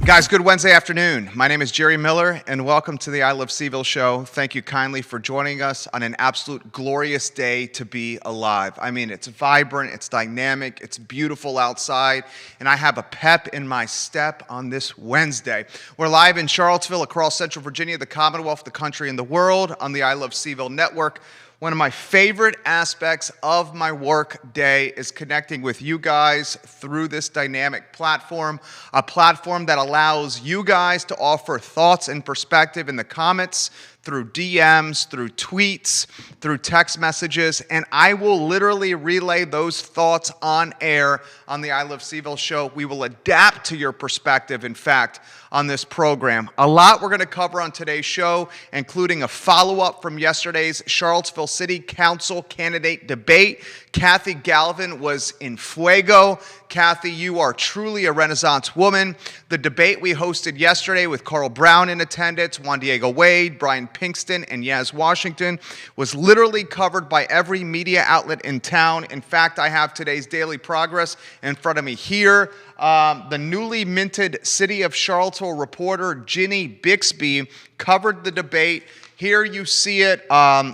Guys, good Wednesday afternoon. My name is Jerry Miller, and welcome to the I Love CVille Show. Thank you kindly for joining us on an absolute glorious day to be alive. I mean, it's vibrant, it's dynamic, it's beautiful outside, and I have a pep in my step on this Wednesday. We're live in Charlottesville, across Central Virginia, the Commonwealth, the country, and the world on the I Love CVille Network. One of my favorite aspects of my work day is connecting with you guys through this dynamic platform, a platform that allows you guys to offer thoughts and perspective in the comments, through DMs, through tweets, through text messages, and I will literally relay those thoughts on air on the I Love CVille Show. We will adapt to your perspective, in fact, on this program. A lot we're going to cover on today's show, including a follow-up from yesterday's Charlottesville City Council candidate debate. Kathy Galvin was in fuego. Kathy, you are truly a Renaissance woman. The debate we hosted yesterday with Carl Brown in attendance, Juan Diego Wade, Brian Pinkston, and Yaz Washington was literally covered by every media outlet in town. In fact, I have today's daily progress in front of me here. The newly minted City of Charlottesville reporter Ginny Bixby covered the debate. Here you see it,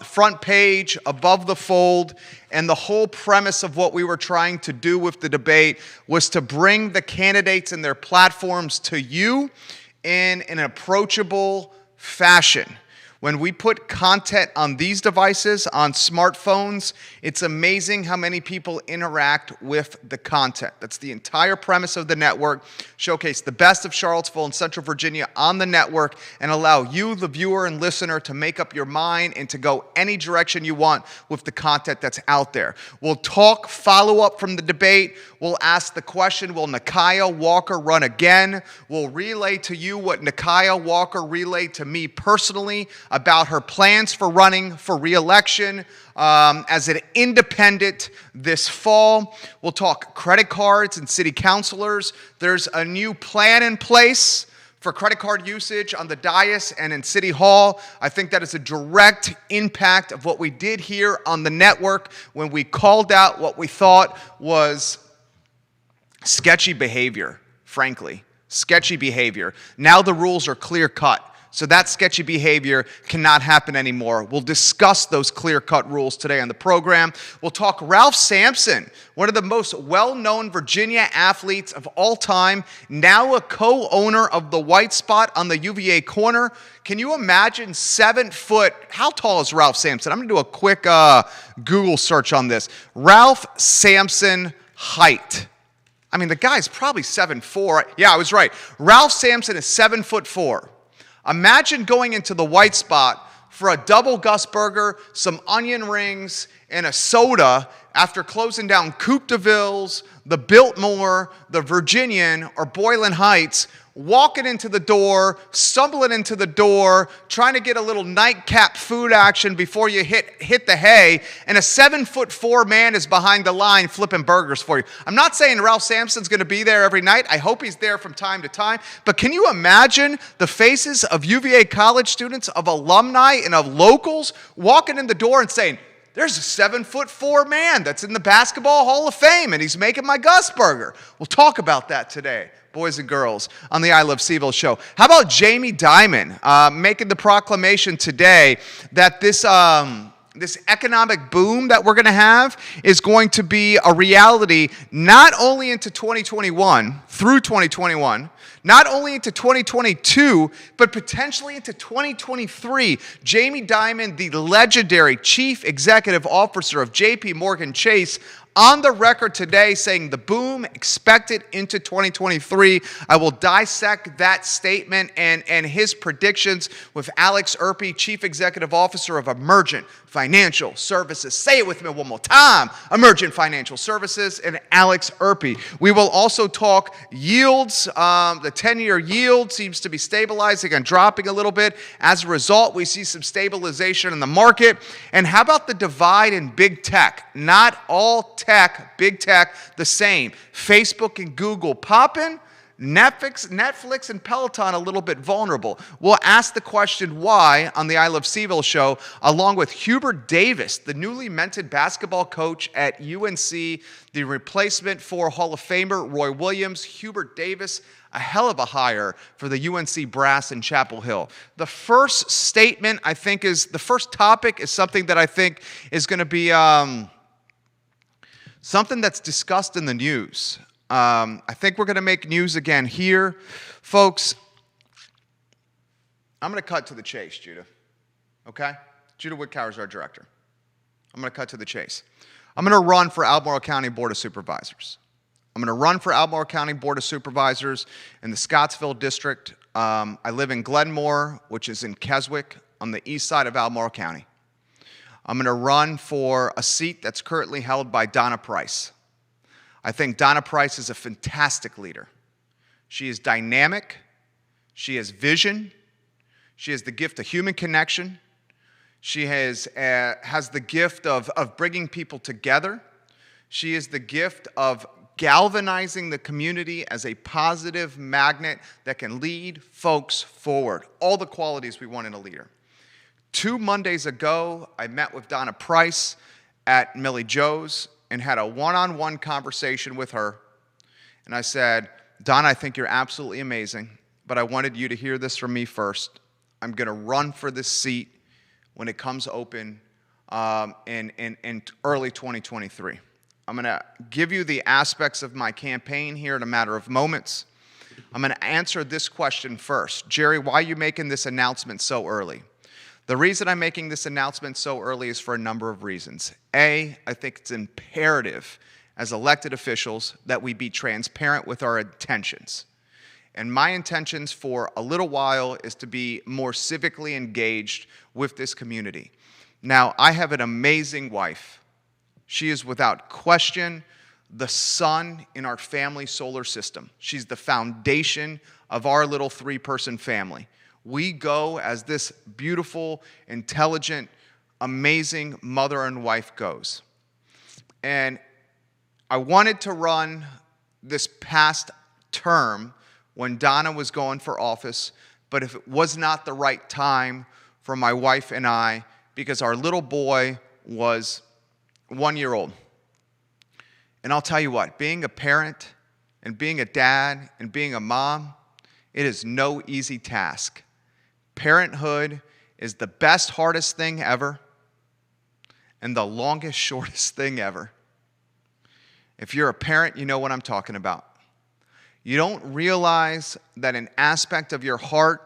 front page, above the fold, and the whole premise of what we were trying to do with the debate was to bring the candidates and their platforms to you in an approachable fashion. When we put content on these devices, on smartphones, it's amazing how many people interact with the content. That's the entire premise of the network. Showcase the best of Charlottesville and Central Virginia on the network and allow you, the viewer and listener, to make up your mind and to go any direction you want with the content that's out there. We'll talk follow-up from the debate. We'll ask the question, will Nakaya Walker run again? We'll relay to you what Nakaya Walker relayed to me personally about her plans for running for re-election as an independent this fall. We'll talk credit cards and city councilors. There's a new plan in place for credit card usage on the dais and in City Hall. I think that is a direct impact of what we did here on the network when we called out what we thought was sketchy behavior, frankly. Sketchy behavior. Now the rules are clear-cut. So that sketchy behavior cannot happen anymore. We'll discuss those clear-cut rules today on the program. We'll talk Ralph Sampson, one of the most well-known Virginia athletes of all time, now a co-owner of the White Spot on the UVA corner. Can you imagine 7 foot? How tall is Ralph Sampson? I'm going to do a quick Google search on this. Ralph Sampson height. I mean, the guy's probably 7'4". Yeah, I was right. Ralph Sampson is 7'4". Imagine going into the White Spot for a double Gus burger, some onion rings, and a soda after closing down Coupe de Ville's, the Biltmore, the Virginian, or Boylan Heights, walking into the door, stumbling into the door, trying to get a little nightcap food action before you hit the hay, and a 7'4" man is behind the line flipping burgers for you. I'm not saying Ralph Sampson's going to be there every night. I hope he's there from time to time. But can you imagine the faces of UVA college students, of alumni, and of locals walking in the door and saying, there's a 7'4" man that's in the Basketball Hall of Fame, and he's making my Gus burger. We'll talk about that today, boys and girls, on the I Love CVille Show. How about Jamie Dimon making the proclamation today that this economic boom that we're going to have is going to be a reality not only into 2021, through 2021, not only into 2022, but potentially into 2023. Jamie Dimon, the legendary chief executive officer of JP Morgan Chase, on the record today saying the boom expected into 2023. I will dissect that statement and his predictions with Alex Urpí, Chief Executive Officer of Emergent Financial Services. Say it with me one more time. Emergent Financial Services and Alex Urpí. We will also talk yields. The 10-year yield seems to be stabilizing and dropping a little bit. As a result, we see some stabilization in the market. And how about the divide in big tech? Not all tech, big tech, the same. Facebook and Google popping, Netflix and Peloton a little bit vulnerable. We'll ask the question why on the I Love CVille show, along with Hubert Davis, the newly minted basketball coach at UNC, the replacement for Hall of Famer Roy Williams. Hubert Davis, a hell of a hire for the UNC brass in Chapel Hill. The first statement, I think, the first topic is something that I think is going to be something that's discussed in the news. I think we're going to make news again here. Folks, I'm going to cut to the chase, Judah. Okay? Judah Whitcower is our director. I'm going to cut to the chase. I'm going to run for Albemarle County Board of Supervisors. I'm going to run for Albemarle County Board of Supervisors in the Scottsville District. I live in Glenmore, which is in Keswick, on the east side of Albemarle County. I'm going to run for a seat that's currently held by Donna Price. I think Donna Price is a fantastic leader. She is dynamic. She has vision. She has the gift of human connection. She has the gift of bringing people together. She is the gift of galvanizing the community as a positive magnet that can lead folks forward. All the qualities we want in a leader. 2 Mondays ago, I met with Donna Price at Millie Joe's and had a one-on-one conversation with her. And I said, Donna, I think you're absolutely amazing, but I wanted you to hear this from me first. I'm going to run for this seat when it comes open in early 2023. I'm going to give you the aspects of my campaign here in a matter of moments. I'm going to answer this question first. Jerry, why are you making this announcement so early? The reason I'm making this announcement so early is for a number of reasons. A, I think it's imperative as elected officials that we be transparent with our intentions. And my intentions for a little while is to be more civically engaged with this community. Now, I have an amazing wife. She is without question the sun in our family solar system. She's the foundation of our little 3-person family. We go as this beautiful, intelligent, amazing mother and wife goes. And I wanted to run this past term when Donna was going for office, but if it was not the right time for my wife and I, because our little boy was 1 year old. And I'll tell you what, being a parent and being a dad and being a mom, it is no easy task. Parenthood is the best, hardest thing ever and the longest, shortest thing ever. If you're a parent, you know what I'm talking about. You don't realize that an aspect of your heart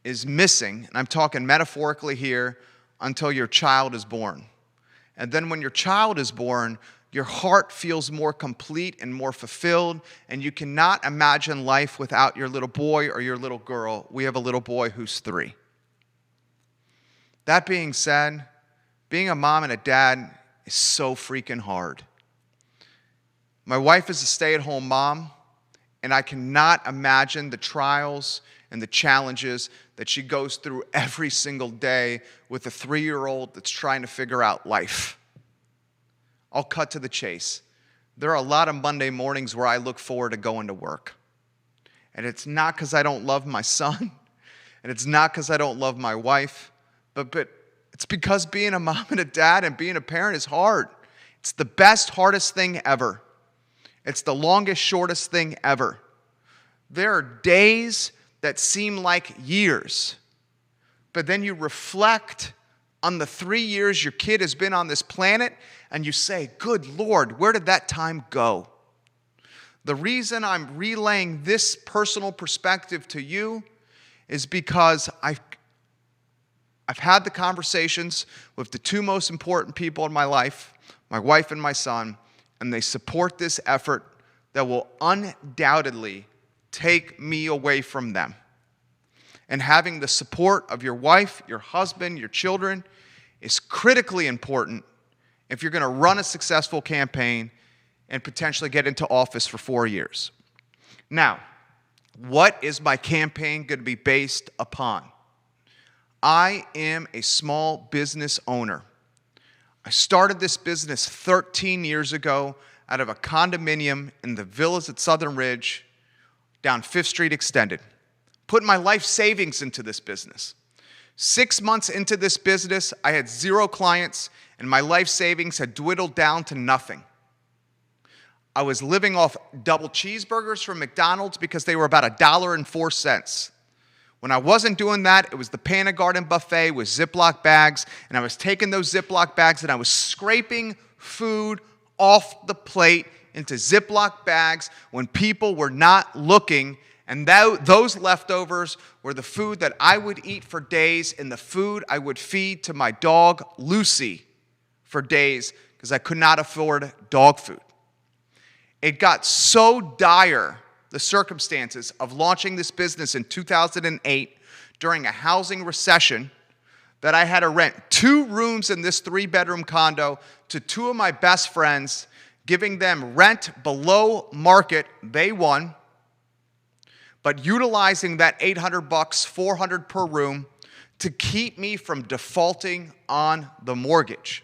is missing, and I'm talking metaphorically here, until your child is born. And then when your child is born, your heart feels more complete and more fulfilled, and you cannot imagine life without your little boy or your little girl. We have a little boy who's 3. That being said, being a mom and a dad is so freaking hard. My wife is a stay-at-home mom, and I cannot imagine the trials and the challenges that she goes through every single day with a 3-year-old that's trying to figure out life. I'll cut to the chase. There are a lot of Monday mornings where I look forward to going to work. And it's not because I don't love my son, and it's not because I don't love my wife, but it's because being a mom and a dad and being a parent is hard. It's the best, hardest thing ever. It's the longest, shortest thing ever. There are days that seem like years, but then you reflect on the 3 years your kid has been on this planet, and you say, good Lord, where did that time go? The reason I'm relaying this personal perspective to you is because I've had the conversations with the 2 most important people in my life, my wife and my son, and they support this effort that will undoubtedly take me away from them. And having the support of your wife, your husband, your children is critically important if you're going to run a successful campaign and potentially get into office for 4 years. Now, what is my campaign going to be based upon? I am a small business owner. I started this business 13 years ago out of a condominium in the villas at Southern Ridge down 5th Street Extended. Put my life savings into this business. 6 months into this business, I had 0 clients, and my life savings had dwindled down to nothing. I was living off double cheeseburgers from McDonald's because they were about $1.04. When I wasn't doing that, it was the Panna Garden buffet with Ziploc bags, and I was taking those Ziploc bags and I was scraping food off the plate into Ziploc bags when people were not looking, and those leftovers were the food that I would eat for days and the food I would feed to my dog, Lucy, for days because I could not afford dog food. It got so dire, the circumstances of launching this business in 2008 during a housing recession, that I had to rent 2 rooms in this 3-bedroom condo to 2 of my best friends, giving them rent below market. They won, but utilizing that $800, $400 per room to keep me from defaulting on the mortgage.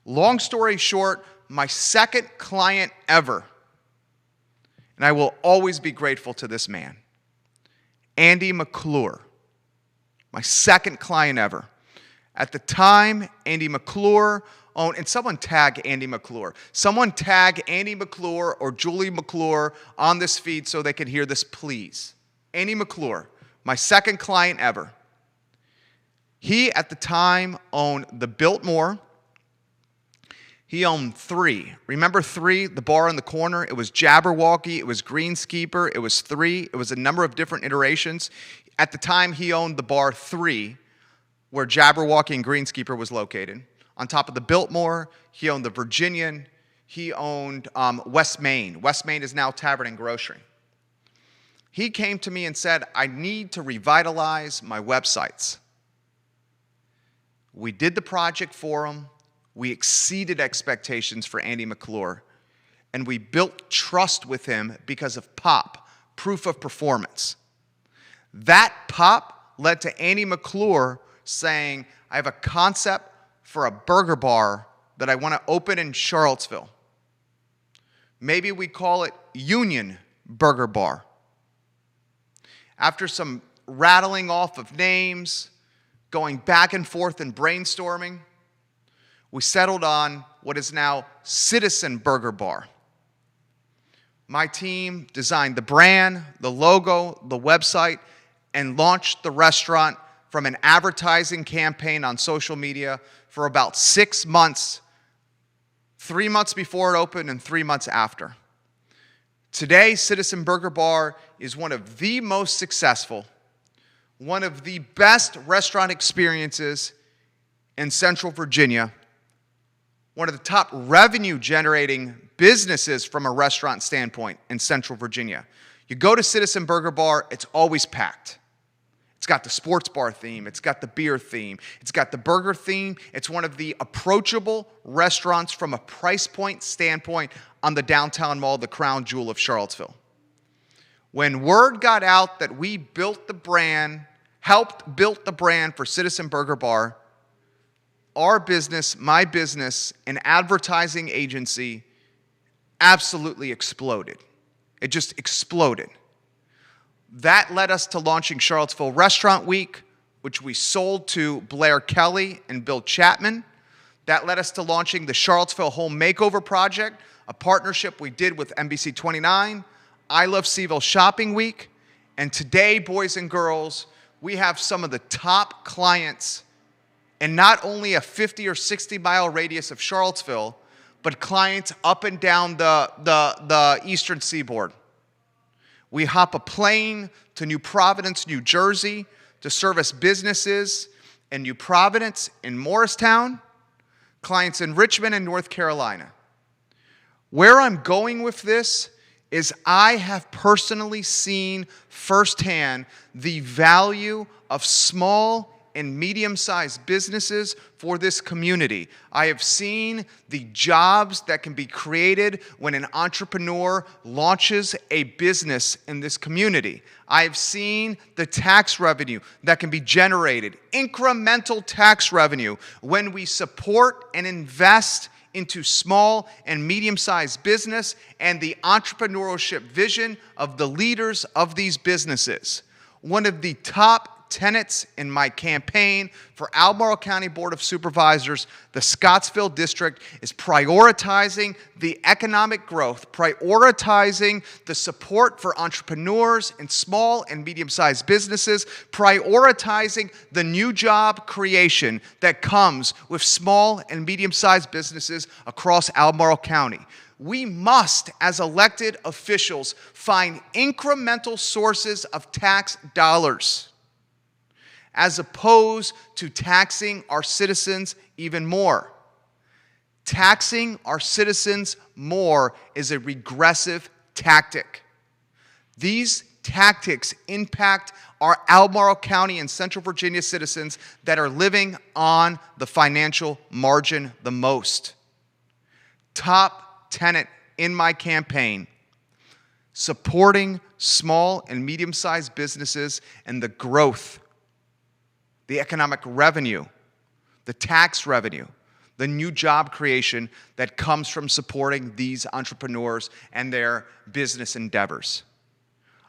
Long story short, my second client ever, and I will always be grateful to this man, Andy McClure, my second client ever. At the time, Andy McClure owned, and someone tag Andy McClure. Someone tag Andy McClure or Julie McClure on this feed so they can hear this, please. Andy McClure, my second client ever. He, at the time, owned the Biltmore. He owned 3. Remember 3, the bar in the corner? It was Jabberwocky, it was Greenskeeper, it was 3. It was a number of different iterations. At the time, he owned the bar 3, where Jabberwocky and Greenskeeper was located. On top of the Biltmore, he owned the Virginian. He owned West Main. West Main is now Tavern and Grocery. He came to me and said, I need to revitalize my websites. We did the project for him. We exceeded expectations for Andy McClure, and we built trust with him because of POP, proof of performance. That POP led to Andy McClure saying, I have a concept for a burger bar that I want to open in Charlottesville. Maybe we call it Union Burger Bar. After some rattling off of names, going back and forth and brainstorming, we settled on what is now Citizen Burger Bar. My team designed the brand, the logo, the website, and launched the restaurant from an advertising campaign on social media for about 6 months, 3 months before it opened and 3 months after. Today, Citizen Burger Bar is one of the most successful, one of the best restaurant experiences in Central Virginia, one of the top revenue-generating businesses from a restaurant standpoint in Central Virginia. You go to Citizen Burger Bar, it's always packed. It's got the sports bar theme. It's got the beer theme. It's got the burger theme. It's one of the approachable restaurants from a price point standpoint on the downtown mall, the crown jewel of Charlottesville. When word got out that we built the brand, helped build the brand for Citizen Burger Bar, our business, my business, an advertising agency absolutely exploded. It just exploded. That led us to launching Charlottesville Restaurant Week, which we sold to Blair Kelly and Bill Chapman. That led us to launching the Charlottesville Home Makeover Project, a partnership we did with NBC 29, I Love CVille Shopping Week. And today, boys and girls, we have some of the top clients in not only a 50 or 60 mile radius of Charlottesville, but clients up and down the eastern seaboard. We hop a plane to New Providence, New Jersey to service businesses in New Providence, in Morristown, clients in Richmond and North Carolina. Where I'm going with this is I have personally seen firsthand the value of small and medium-sized businesses for this community. I have seen the jobs that can be created when an entrepreneur launches a business in this community. I have seen the tax revenue that can be generated, incremental tax revenue, when we support and invest into small and medium-sized business and the entrepreneurship vision of the leaders of these businesses. One of the top tenets in my campaign for Albemarle County Board of Supervisors, the Scottsville District, is prioritizing the economic growth, prioritizing the support for entrepreneurs and small and medium-sized businesses, prioritizing the new job creation that comes with small and medium-sized businesses across Albemarle County. We must, as elected officials, find incremental sources of tax dollars, as opposed to taxing our citizens even more. Taxing our citizens more is a regressive tactic. These tactics impact our Albemarle County and Central Virginia citizens that are living on the financial margin the most. Top tenet in my campaign: supporting small and medium-sized businesses and the growth, the economic revenue, the tax revenue, the new job creation that comes from supporting these entrepreneurs and their business endeavors.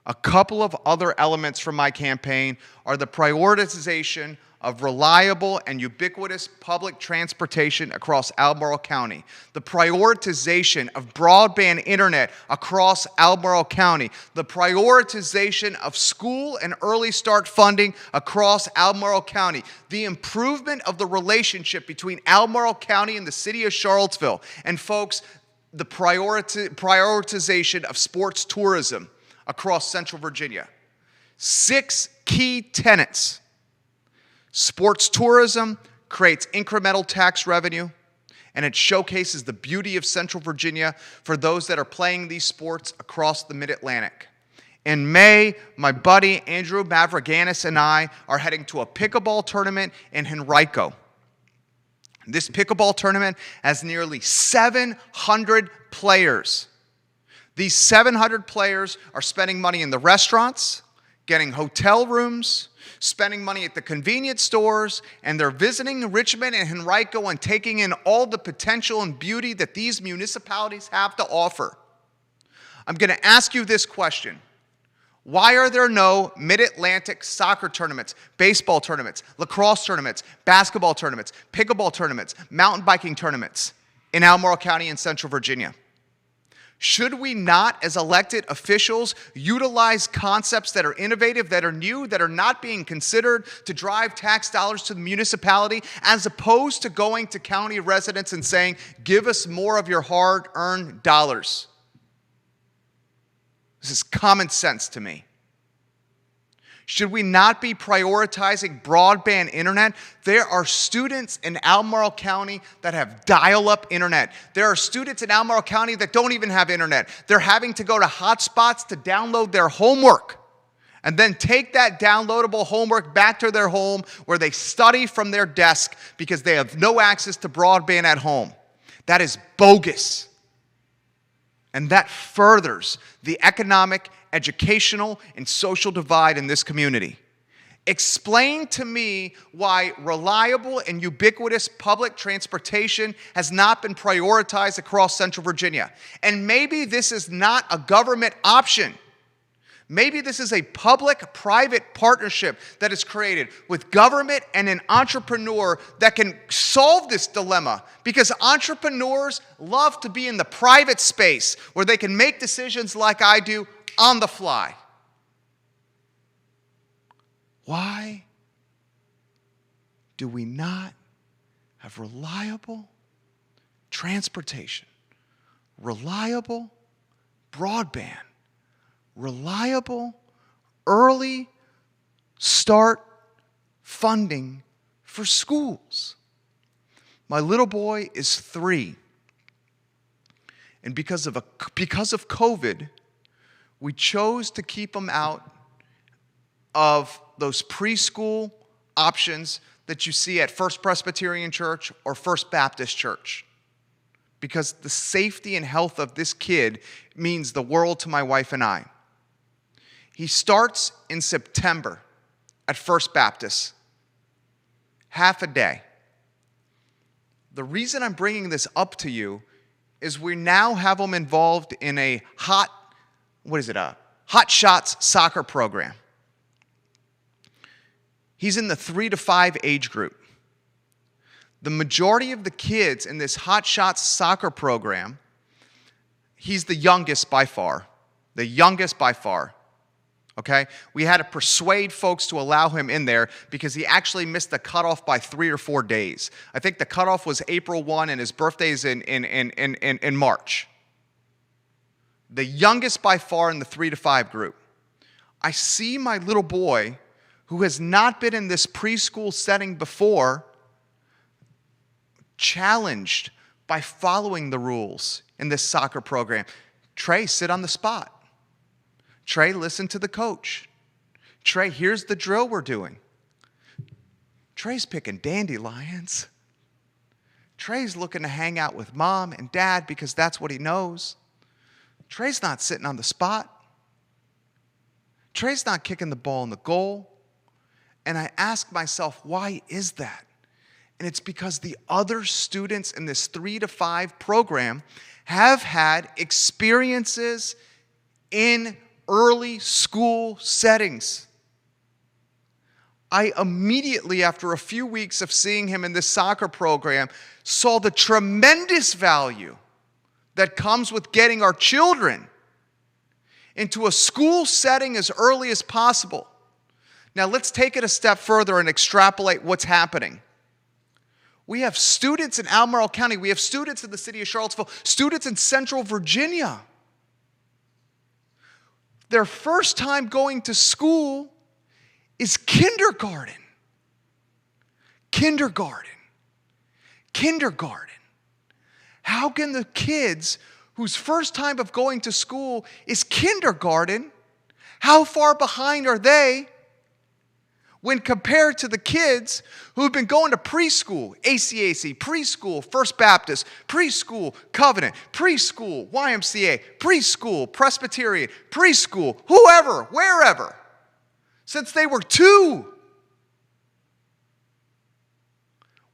A couple of other elements from my campaign are the prioritization of reliable and ubiquitous public transportation across Albemarle County, the prioritization of broadband internet across Albemarle County, the prioritization of school and early start funding across Albemarle County, the improvement of the relationship between Albemarle County and the city of Charlottesville, and folks, the prioritization of sports tourism across Central Virginia. 6 key tenets. Sports tourism creates incremental tax revenue, and it showcases the beauty of Central Virginia for those that are playing these sports across the Mid-Atlantic. In May, my buddy Andrew Mavraganis and I are heading to a pickleball tournament in Henrico. This pickleball tournament has nearly 700 players. These 700 players are spending money in the restaurants, getting hotel rooms, spending money at the convenience stores, and they're visiting Richmond and Henrico and taking in all the potential and beauty that these municipalities have to offer. I'm going to ask you this question. Why are there no Mid-Atlantic soccer tournaments, baseball tournaments, lacrosse tournaments, basketball tournaments, pickleball tournaments, mountain biking tournaments in Albemarle County and Central Virginia? Should we not, as elected officials, utilize concepts that are innovative, that are new, that are not being considered to drive tax dollars to the municipality, as opposed to going to county residents and saying, give us more of your hard-earned dollars? This is common sense to me. Should we not be prioritizing broadband internet? There are students in Albemarle County that have dial-up internet. There are students in Albemarle County that don't even have internet. They're having to go to hotspots to download their homework and then take that downloadable homework back to their home where they study from their desk because they have no access to broadband at home. That is bogus. And that furthers the economic, educational, and social divide in this community. Explain to me why reliable and ubiquitous public transportation has not been prioritized across Central Virginia. And maybe this is not a government option. Maybe this is a public-private partnership that is created with government and an entrepreneur that can solve this dilemma, because entrepreneurs love to be in the private space where they can make decisions like I do on the fly. Why do we not have reliable transportation, reliable broadband, reliable early start funding for schools? My little boy is 3, and because of COVID, we chose to keep him out of those preschool options that you see at First Presbyterian Church or First Baptist Church, because the safety and health of this kid means the world to my wife and I. He starts in September at First Baptist, half a day. The reason I'm bringing this up to you is we now have him involved in a hot shots soccer program. He's in the 3 to 5 age group. The majority of the kids in this hot shots soccer program, he's the youngest by far. The youngest by far. Okay? We had to persuade folks to allow him in there because he actually missed the cutoff by 3 or 4 days. I think the cutoff was April 1 and his birthday's in March. The youngest by far in the 3 to 5 group. I see my little boy, who has not been in this preschool setting before, challenged by following the rules in this soccer program. Trey, sit on the spot. Trey, listen to the coach. Trey, here's the drill we're doing. Trey's picking dandelions. Trey's looking to hang out with mom and dad because that's what he knows. Trey's not sitting on the spot. Trey's not kicking the ball in the goal. And I ask myself, why is that? And it's because the other students in this 3 to 5 program have had experiences in early school settings. I immediately, after a few weeks of seeing him in this soccer program, saw the tremendous value that comes with getting our children into a school setting as early as possible. Now let's take it a step further and extrapolate what's happening. We have students in Albemarle County. We have students in the city of Charlottesville, students in Central Virginia. Their first time going to school is kindergarten. Kindergarten. Kindergarten. How can the kids whose first time of going to school is kindergarten, how far behind are they when compared to the kids who've been going to preschool, ACAC, preschool, First Baptist, preschool, Covenant, preschool, YMCA, preschool, Presbyterian, preschool, whoever, wherever, since they were 2?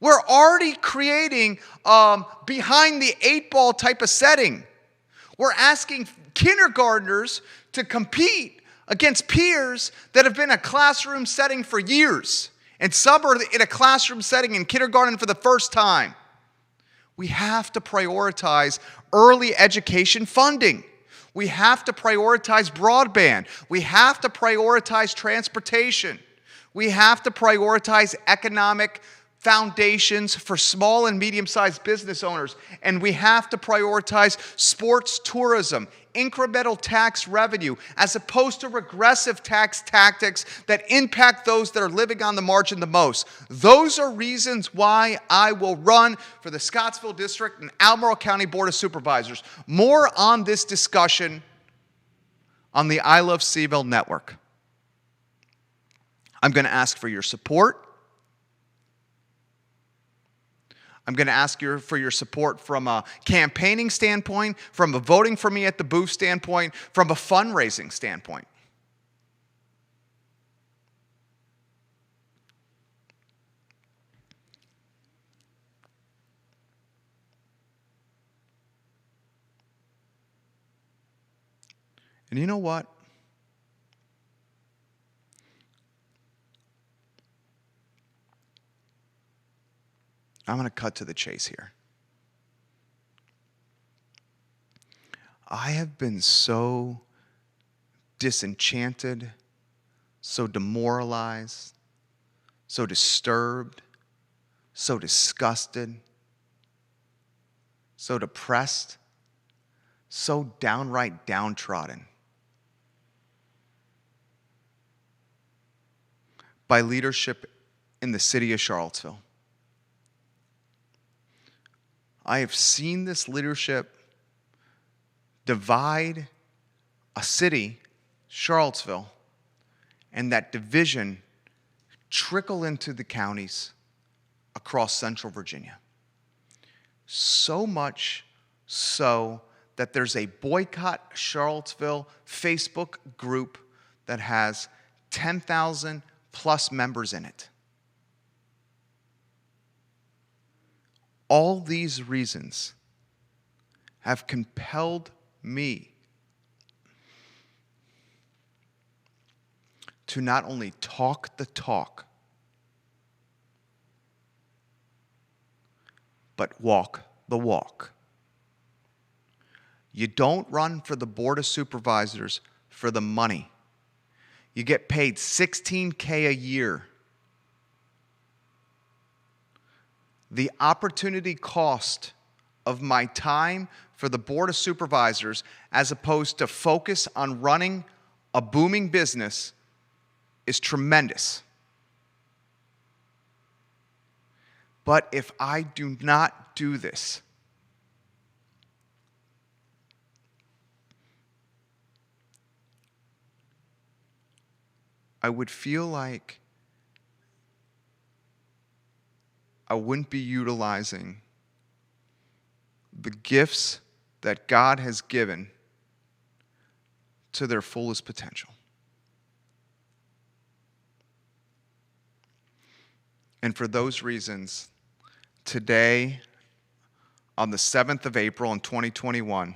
We're already creating behind the 8 ball type of setting. We're asking kindergartners to compete against peers that have been in a classroom setting for years. And some are in a classroom setting in kindergarten for the first time. We have to prioritize early education funding. We have to prioritize broadband. We have to prioritize transportation. We have to prioritize economic foundations for small and medium-sized business owners. And we have to prioritize sports tourism, incremental tax revenue, as opposed to regressive tax tactics that impact those that are living on the margin the most. Those are reasons why I will run for the Scottsville District and Albemarle County Board of Supervisors. More on this discussion on the I Love CVille Network. I'm going to ask for your support. I'm going to ask you for your support from a campaigning standpoint, from a voting for me at the booth standpoint, from a fundraising standpoint. And you know what? I'm going to cut to the chase here. I have been so disenchanted, so demoralized, so disturbed, so disgusted, so depressed, so downright downtrodden by leadership in the city of Charlottesville. I have seen this leadership divide a city, Charlottesville, and that division trickle into the counties across Central Virginia. So much so that there's a Boycott Charlottesville Facebook group that has 10,000 plus members in it. All these reasons have compelled me to not only talk the talk, but walk the walk. You don't run for the Board of Supervisors for the money. You get paid $16K a year. The opportunity cost of my time for the Board of Supervisors, as opposed to focus on running a booming business, is tremendous. But if I do not do this, I would feel like I wouldn't be utilizing the gifts that God has given to their fullest potential. And for those reasons, today, on the 7th of April in 2021,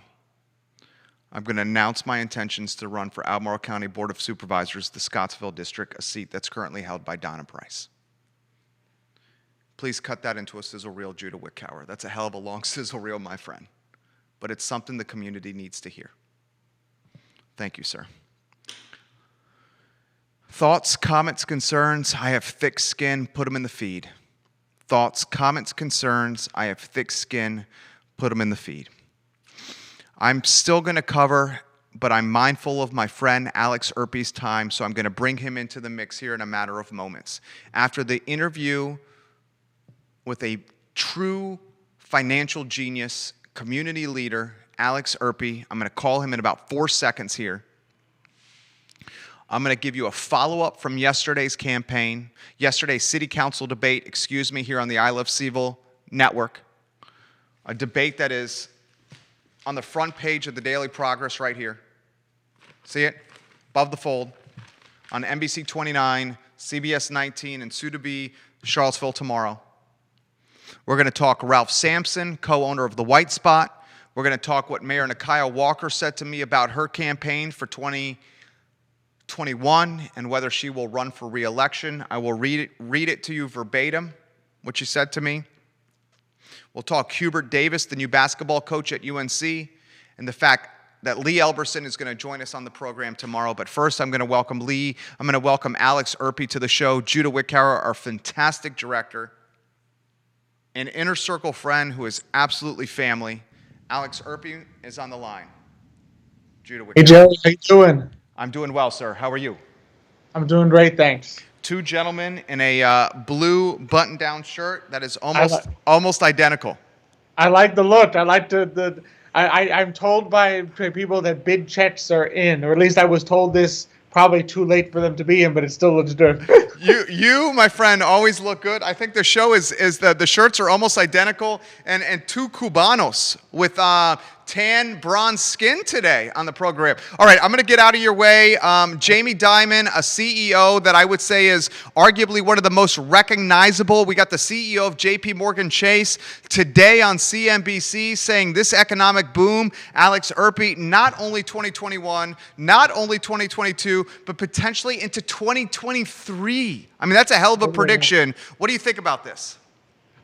I'm going to announce my intentions to run for Albemarle County Board of Supervisors, the Scottsville District, a seat that's currently held by Donna Price. Please cut that into a sizzle reel, Judah Wickower. That's a hell of a long sizzle reel, my friend. But it's something the community needs to hear. Thank you, sir. Thoughts, comments, concerns, I have thick skin, put them in the feed. Thoughts, comments, concerns, I have thick skin, put them in the feed. I'm still going to cover, but I'm mindful of my friend Alex Urpí's time, so I'm going to bring him into the mix here in a matter of moments. After the interview with a true financial genius, community leader, Alex Urpí, I'm going to call him in about 4 seconds here. I'm going to give you a follow-up from yesterday's campaign, yesterday's city council debate, here on the I Love CVille Network. A debate that is on the front page of the Daily Progress right here. See it? Above the fold. On NBC 29, CBS 19, and soon to be Charlottesville tomorrow. We're going to talk Ralph Sampson, co-owner of the White Spot. We're going to talk what Mayor Nakaya Walker said to me about her campaign for 2021 and whether she will run for re-election. I will read it to you verbatim, what she said to me. We'll talk Hubert Davis, the new basketball coach at UNC, and the fact that Lee Elberson is going to join us on the program tomorrow. But first, I'm going to welcome Lee. I'm going to welcome Alex Urpí to the show. Judah Wickower, our fantastic director, an inner circle friend who is absolutely family. Alex Urpí is on the line. Judah Wickower. Hey, Jerry, how you doing? I'm doing well, sir. How are you? I'm doing great, thanks. Two gentlemen in a blue button-down shirt that is almost identical. I like the look. I like I'm told by people that bid checks are in, or at least I was told this probably too late for them to be in, but it still looks good. You, my friend, always look good. I think the show is that the shirts are almost identical, and two Cubanos with tan bronze skin today on the program. All right, I'm going to get out of your way. Jamie Dimon, a CEO that I would say is arguably one of the most recognizable. We got the CEO of JP Morgan Chase today on CNBC saying this economic boom, Alex Urpí, not only 2021, not only 2022, but potentially into 2023. I mean, that's a hell of a prediction. What do you think about this?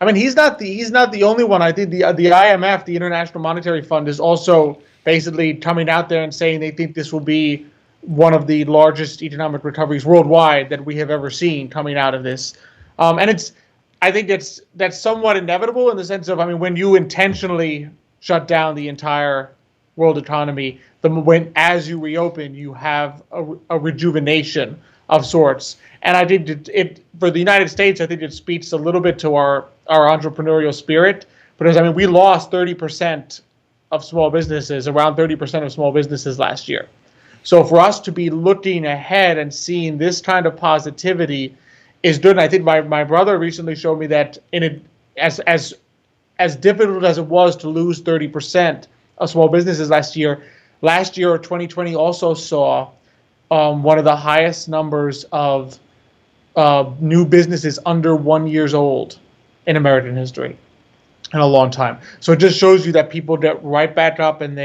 I mean, he's not the only one. I think the IMF, the International Monetary Fund, is also basically coming out there and saying they think this will be one of the largest economic recoveries worldwide that we have ever seen coming out of this. And I think that's somewhat inevitable in the sense of, I mean, when you intentionally shut down the entire world economy, as you reopen, you have a rejuvenation of sorts. And I think it for the United States, I think it speaks a little bit to our entrepreneurial spirit, because I mean, we lost 30% of small businesses, around 30% of small businesses last year. So for us to be looking ahead and seeing this kind of positivity is good. And I think my brother recently showed me that as difficult as it was to lose 30% of small businesses last year, 2020 also saw one of the highest numbers of new businesses under 1 year old in American history. in a long time. So it just shows you that people get right back up, and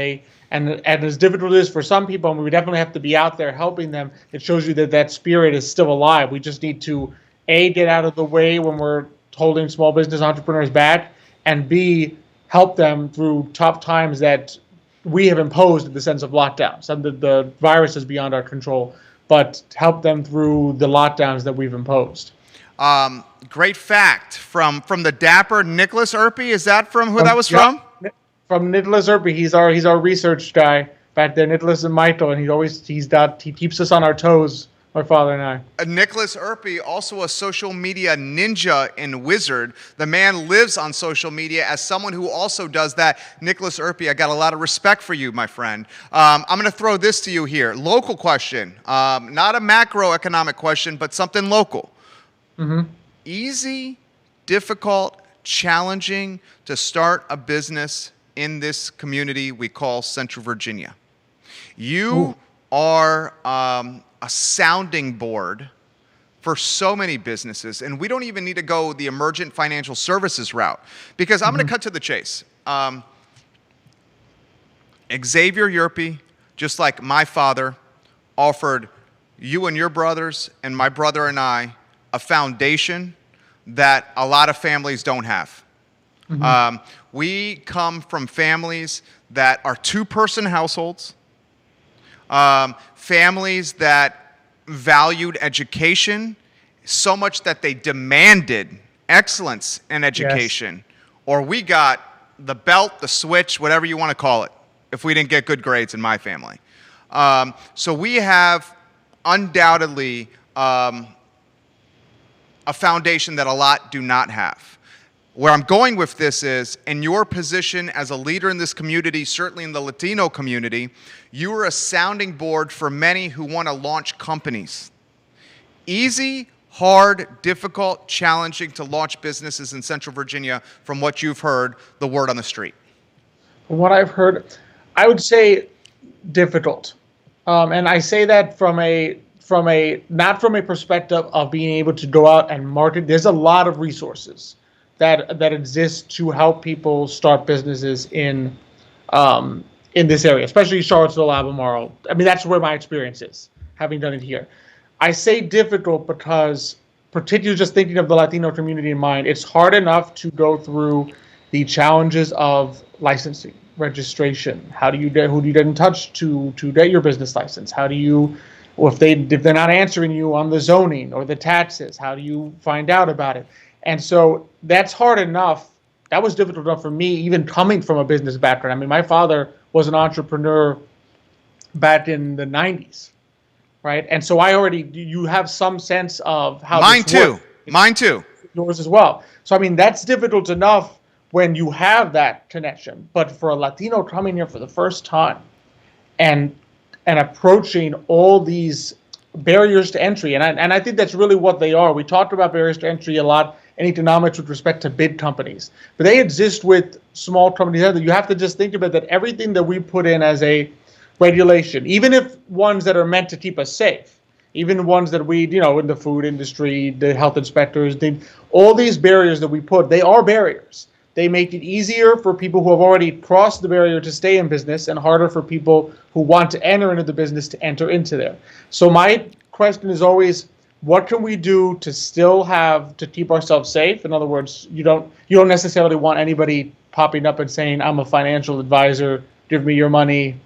as difficult as it is for some people, and we definitely have to be out there helping them, it shows you that that spirit is still alive. We just need to, A, get out of the way when we're holding small business entrepreneurs back, and B, help them through tough times that we have imposed in the sense of lockdowns. And the virus is beyond our control, but help them through the lockdowns that we've imposed. Great fact from the dapper Nicholas Urpí. Is that from who that was from? From Nicholas Urpí. He's our research guy back there, Nicholas and Michael, and he keeps us on our toes, my father and I. Nicholas Urpí, also a social media ninja and wizard. The man lives on social media. As someone who also does that, Nicholas Urpí, I got a lot of respect for you, my friend. I'm going to throw this to you here. Local question, not a macroeconomic question, but something local. Mm-hmm. Easy, difficult, challenging to start a business in this community we call Central Virginia. You are a sounding board for so many businesses, and we don't even need to go the Emergent financial services route, because I'm going to cut to the chase. Xavier Urpí, just like my father, offered you and your brothers and my brother and I a foundation that a lot of families don't have. Mm-hmm. We come from families that are two-person households, families that valued education so much that they demanded excellence in education, yes, or we got the belt, the switch, whatever you want to call it, if we didn't get good grades in my family. So we have undoubtedly a foundation that a lot do not have. Where I'm going with this is, in your position as a leader in this community, certainly in the Latino community, you are a sounding board for many who want to launch companies. Easy, hard, difficult, challenging to launch businesses in Central Virginia, from what you've heard, the word on the street. From what I've heard, I would say difficult. And I say that not from a perspective of being able to go out and market. There's a lot of resources that exist to help people start businesses in this area, especially Charlottesville, Albemarle. I mean, that's where my experience is, having done it here. I say difficult because, particularly just thinking of the Latino community in mind, it's hard enough to go through the challenges of licensing, registration. Who do you get in touch to get your business license? How do you, or if they're not answering you on the zoning or the taxes, how do you find out about it? And so that's hard enough. That was difficult enough for me, even coming from a business background. I mean, my father was an entrepreneur back in the 90s, right? And so you have some sense of how Mine too. Yours as well. So, I mean, that's difficult enough when you have that connection. But for a Latino coming here for the first time and approaching all these barriers to entry, and I think that's really what they are. We talked about barriers to entry a lot in economics with respect to big companies, but they exist with small companies. You have to just think about that everything that we put in as a regulation, even if ones that are meant to keep us safe, even ones that we, in the food industry, the health inspectors, all these barriers that we put, they are barriers. They make it easier for people who have already crossed the barrier to stay in business and harder for people who want to enter into the business to enter into there. So my question is always, what can we do to still to keep ourselves safe? In other words, you don't necessarily want anybody popping up and saying, I'm a financial advisor, give me your money,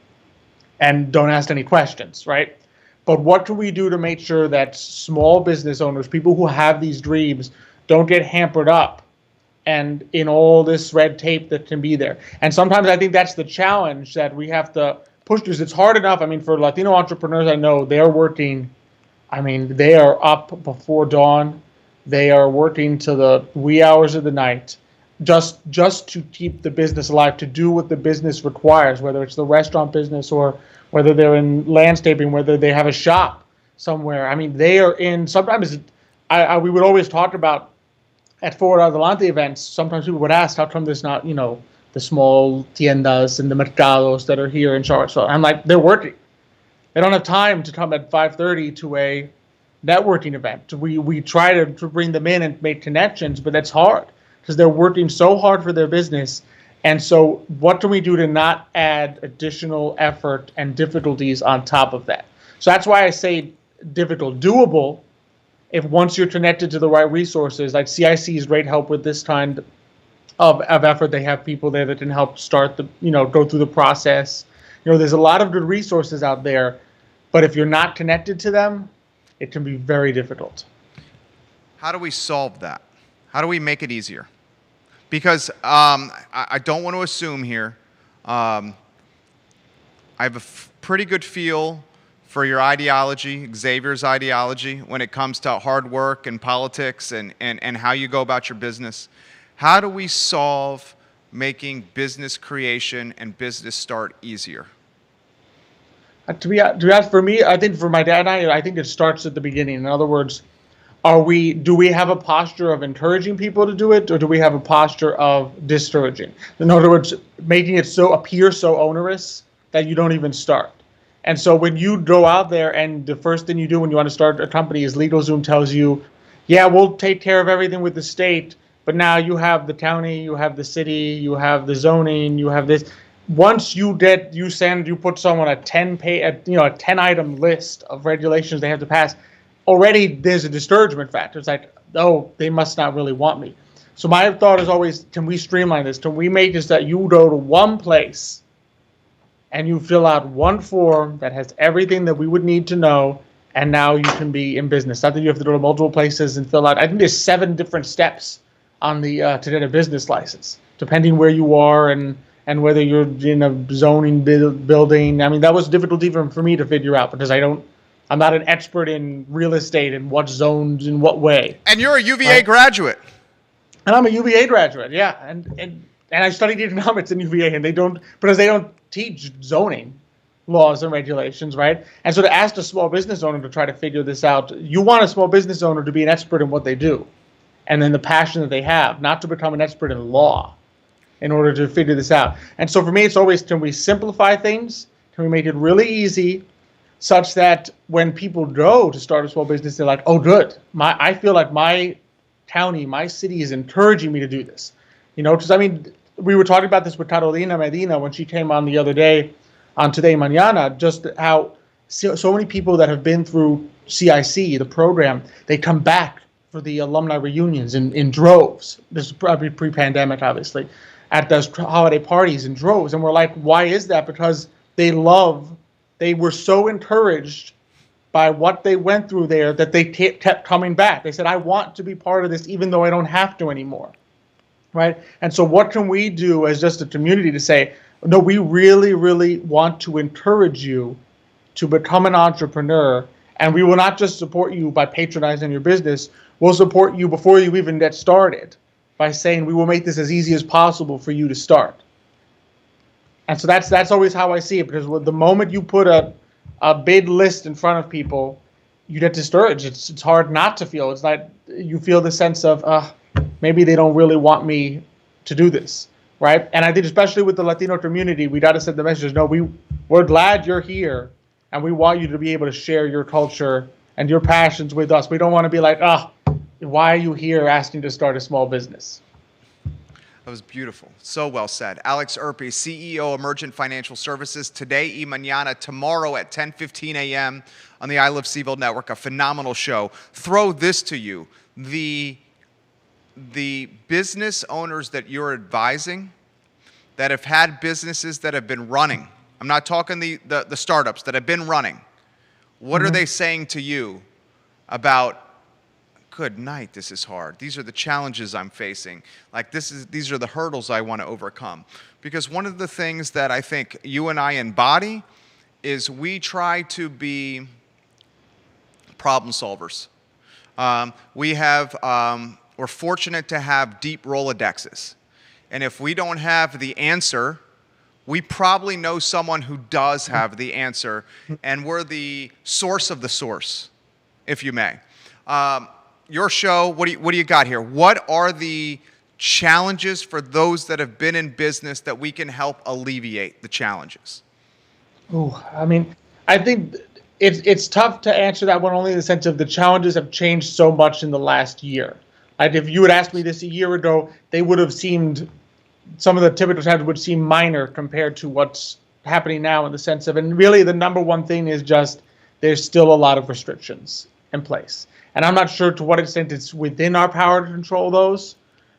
and don't ask any questions, right? But what can we do to make sure that small business owners, people who have these dreams, don't get hampered up and in all this red tape that can be there? And sometimes I think that's the challenge that we have to push through. It's hard enough. I mean, for Latino entrepreneurs, I know they're working. I mean, they are up before dawn. They are working to the wee hours of the night just to keep the business alive, to do what the business requires, whether it's the restaurant business or whether they're in landscaping, whether they have a shop somewhere. I mean, they are in, sometimes we would always talk about at Forward Adelante events, sometimes people would ask, how come there's not, the small tiendas and the mercados that are here in Charlottesville? I'm like, they're working. They don't have time to come at 5:30 to a networking event. We try to bring them in and make connections, but that's hard because they're working so hard for their business. And so what can we do to not add additional effort and difficulties on top of that? So that's why I say difficult. Doable if once you're connected to the right resources. Like CIC is great help with this kind of effort. They have people there that can help start go through the process. There's a lot of good resources out there, but if you're not connected to them, it can be very difficult. How do we solve that? How do we make it easier? Because I don't want to assume here. I have a pretty good feel for your ideology, Xavier's ideology, when it comes to hard work and politics and how you go about your business. How do we solve making business creation and business start easier? To be honest, for me, I think for my dad and I think it starts at the beginning. In other words, do we have a posture of encouraging people to do it, or do we have a posture of discouraging? In other words, making it appear so onerous that you don't even start. And so when you go out there and the first thing you do when you want to start a company is LegalZoom tells you, yeah, we'll take care of everything with the state, but now you have the county, you have the city, you have the zoning, you have this. Once you put someone a 10-item list of regulations they have to pass, already there's a discouragement factor. It's like, oh, they must not really want me. So my thought is always, can we streamline this? Can we make this that you go to one place and you fill out one form that has everything that we would need to know, and now you can be in business? Not that you have to go to multiple places and fill out. I think there's 7 different steps on the to get a business license, depending where you are and whether you're in a zoning building. I mean, that was difficult even for me to figure out because I'm not an expert in real estate and what zones in what way. And you're a UVA graduate. And I'm a UVA graduate, yeah. And I studied economics in UVA, and they don't teach zoning laws and regulations, right? And so to ask a small business owner to try to figure this out, you want a small business owner to be an expert in what they do, and then the passion that they have, not to become an expert in law in order to figure this out. And so for me, it's always, can we simplify things? Can we make it really easy such that when people go to start a small business, they're like, oh, good. I feel like my county, my city is encouraging me to do this. Because we were talking about this with Carolina Medina when she came on the other day on Today Mañana, just how so many people that have been through CIC, the program, they come back for the alumni reunions in droves. This is probably pre-pandemic, obviously, at those holiday parties in droves. And we're like, why is that? Because they were so encouraged by what they went through there that they kept coming back. They said, I want to be part of this even though I don't have to anymore, right? And so what can we do as just a community to say, no, we really, really want to encourage you to become an entrepreneur, and we will not just support you by patronizing your business, we'll support you before you even get started by saying we will make this as easy as possible for you to start. And so that's always how I see it, because the moment you put a bid list in front of people, you get discouraged. It's hard not to feel. It's like you feel the sense of, maybe they don't really want me to do this, right? And I think especially with the Latino community, we got to send the message, no, we're glad you're here, and we want you to be able to share your culture and your passions with us. We don't want to be like, why are you here asking to start a small business? That was beautiful. So well said. Alex Urpí, CEO, Emergent Financial Services, today y mañana, tomorrow at 10:15 a.m. on the I Love CVille Network, a phenomenal show. Throw this to you. The business owners that you're advising that have had businesses that have been running, I'm not talking the startups that have been running, what are they saying to you about, good night, this is hard. These are the challenges I'm facing. Like these are the hurdles I want to overcome. Because one of the things that I think you and I embody is we try to be problem solvers. We're fortunate to have deep Rolodexes. And if we don't have the answer, we probably know someone who does have the answer, and we're the source of the source, if you may. Your show, what do you got here? What are the challenges for those that have been in business that we can help alleviate the challenges? I think it's tough to answer that one only in the sense of the challenges have changed so much in the last year. If you had asked me this a year ago, they would have seemed, some of the typical trends would seem minor compared to what's happening now, in the sense of, and really the number one thing is just there's still a lot of restrictions in place. And I'm not sure to what extent it's within our power to control those,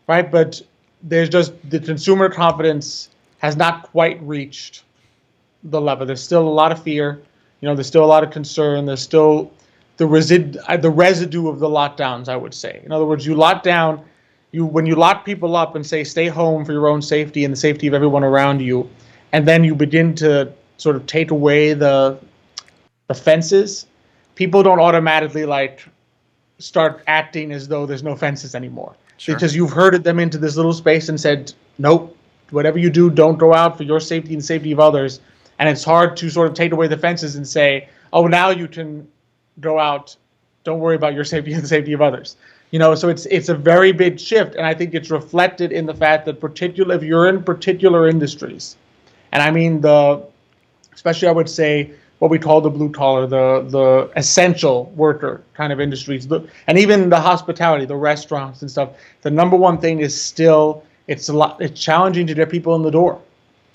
right? But there's just, the consumer confidence has not quite reached the level. There's still a lot of fear, there's still a lot of concern. There's still the residue of the lockdowns, I would say. In other words, you lock down, when you lock people up and say stay home for your own safety and the safety of everyone around you, and then you begin to sort of take away the fences, people don't automatically start acting as though there's no fences anymore. Sure. Because you've herded them into this little space and said, nope, whatever you do, don't go out for your safety and the safety of others. And it's hard to sort of take away the fences and say, oh, now you can go out, don't worry about your safety and the safety of others. So it's a very big shift, and I think it's reflected in the fact that if you're in particular industries, and I mean especially I would say what we call the blue collar, the essential worker kind of industries, and even the hospitality, the restaurants and stuff. The number one thing is still it's challenging to get people in the door.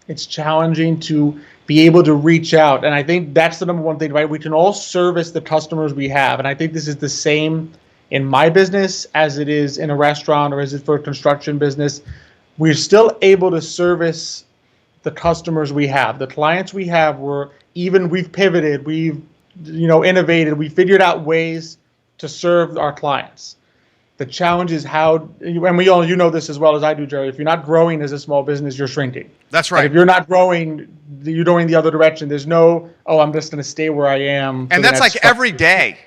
It's challenging to be able to reach out, and I think that's the number one thing, right? We can all service the customers we have, and I think this is the same in my business as it is in a restaurant or as it for a construction business. We're still able to service the customers we have, the clients we have. We've pivoted, we've innovated, we figured out ways to serve our clients. The challenge is how, and you know this as well as I do, Jerry, if you're not growing as a small business, you're shrinking. That's right. And if you're not growing, you're going the other direction. There's no, I'm just going to stay where I am. And that's like every day.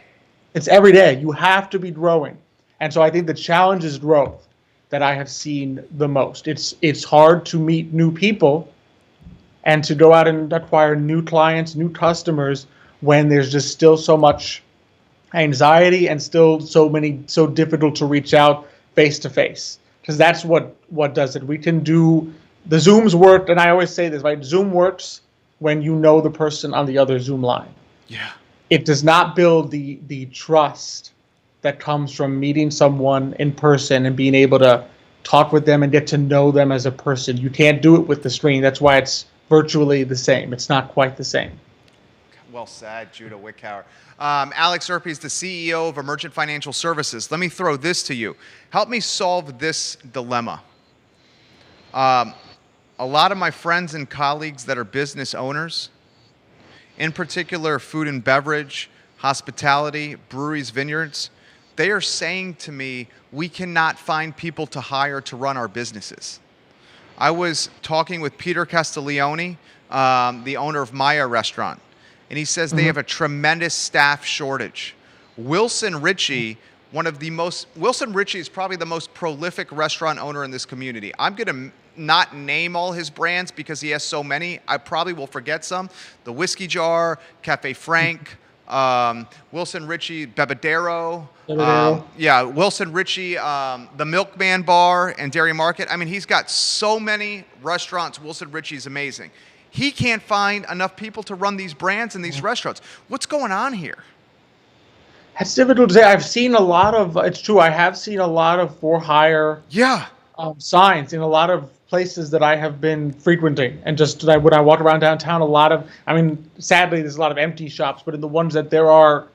It's every day. You have to be growing. And so I think the challenge is growth that I have seen the most. It's hard to meet new people and to go out and acquire new clients, new customers, when there's just still so much anxiety and still so difficult to reach out face to face, because that's what does it. We can do the Zooms work, and I always say this, right? Zoom works when you know the person on the other Zoom line. Yeah. It does not build the trust that comes from meeting someone in person and being able to talk with them and get to know them as a person. You can't do it with the screen. That's why it's virtually the same. It's not quite the same. Well said, Judah Wickhauer. Alex Urpí is the CEO of Emergent Financial Services. Let me throw this to you. Help me solve this dilemma. A lot of my friends and colleagues that are business owners, in particular food and beverage, hospitality, breweries, vineyards, they are saying to me, we cannot find people to hire to run our businesses. I was talking with Peter Castiglione, the owner of Maya Restaurant, and he says they have a tremendous staff shortage. Wilson Ritchie is probably the most prolific restaurant owner in this community. I'm going to not name all his brands because he has so many. I probably will forget some. The Whiskey Jar, Cafe Frank, Wilson Ritchie, Bebedero. Wilson Ritchie, the Milkman Bar and Dairy Market. I mean, he's got so many restaurants. Wilson Ritchie's amazing. He can't find enough people to run these brands and these restaurants. What's going on here? It's difficult to say. I've seen a lot of, it's true, I have seen a lot of for hire signs in a lot of places that I have been frequenting. And just when I walk around downtown, sadly, there's a lot of empty shops, but in the ones that there are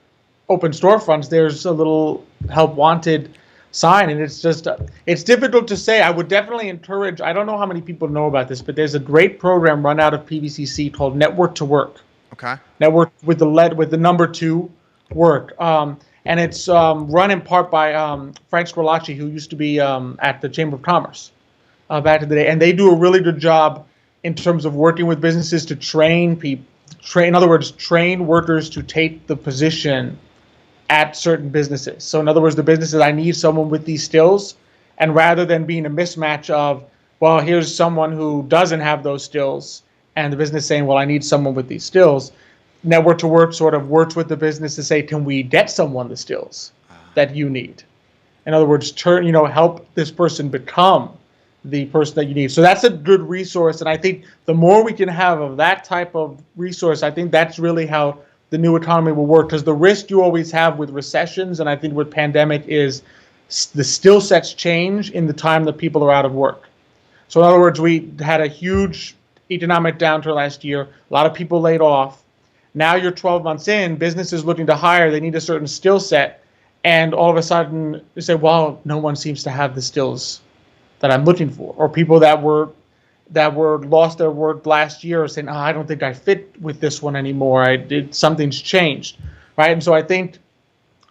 open storefronts, there's a little help wanted sign. And it's just, it's difficult to say. I would definitely encourage, I don't know how many people know about this, but there's a great program run out of PVCC called Network to Work. Okay. Network with the number 2 work. And it's run in part by Frank Squillacci, who used to be at the Chamber of Commerce back in the day. And they do a really good job in terms of working with businesses to train people, in other words, train workers to take the position at certain businesses. So in other words, the businesses, I need someone with these skills. And rather than being a mismatch of, well, here's someone who doesn't have those skills, and the business saying, well, I need someone with these skills, Network to Work sort of works with the business to say, can we get someone the skills that you need? In other words, help this person become the person that you need. So that's a good resource. And I think the more we can have of that type of resource, I think that's really how the new economy will work. Because the risk you always have with recessions, and I think with pandemic, is the skill sets change in the time that people are out of work. So in other words, we had a huge economic downturn last year. A lot of people laid off. Now you're 12 months in, businesses looking to hire, they need a certain skill set. And all of a sudden they say, well, no one seems to have the skills that I'm looking for. Or people that were lost their work last year saying, oh, I don't think I fit with this one anymore. Something's changed, right? And so I think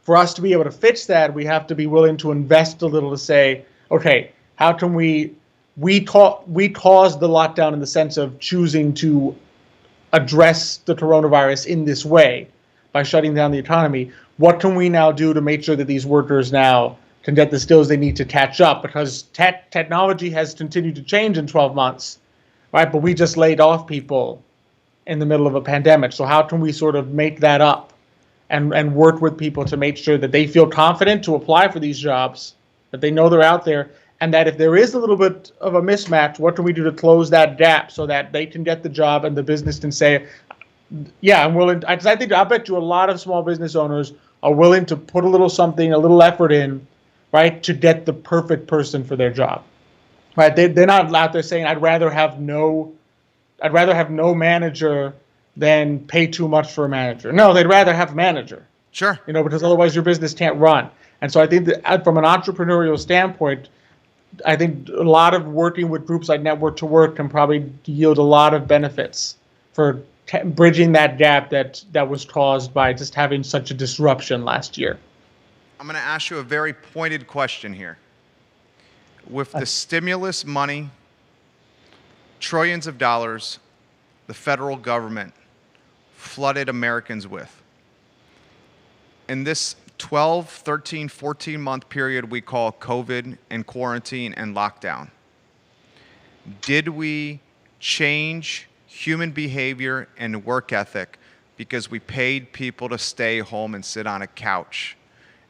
for us to be able to fix that, we have to be willing to invest a little to say, okay, how can we caused the lockdown in the sense of choosing to address the coronavirus in this way by shutting down the economy. What can we now do to make sure that these workers now can get the skills they need to catch up? Because technology has continued to change in 12 months, right? But we just laid off people in the middle of a pandemic. So how can we sort of make that up and work with people to make sure that they feel confident to apply for these jobs, that they know they're out there, and that if there is a little bit of a mismatch, what can we do to close that gap so that they can get the job and the business can say, yeah, I'm willing. I bet you a lot of small business owners are willing to put a little something, a little effort in, right, to get the perfect person for their job. Right? They're not out there saying, I'd rather have no manager than pay too much for a manager. No, they'd rather have a manager. Sure. Because otherwise your business can't run. And so I think that from an entrepreneurial standpoint, I think a lot of working with groups like Network to Work can probably yield a lot of benefits for bridging that gap that was caused by just having such a disruption last year. I'm going to ask you a very pointed question here. With the stimulus money, trillions of dollars, the federal government flooded Americans with, in this 12, 13, 14-month period we call COVID and quarantine and lockdown, did we change human behavior and work ethic because we paid people to stay home and sit on a couch?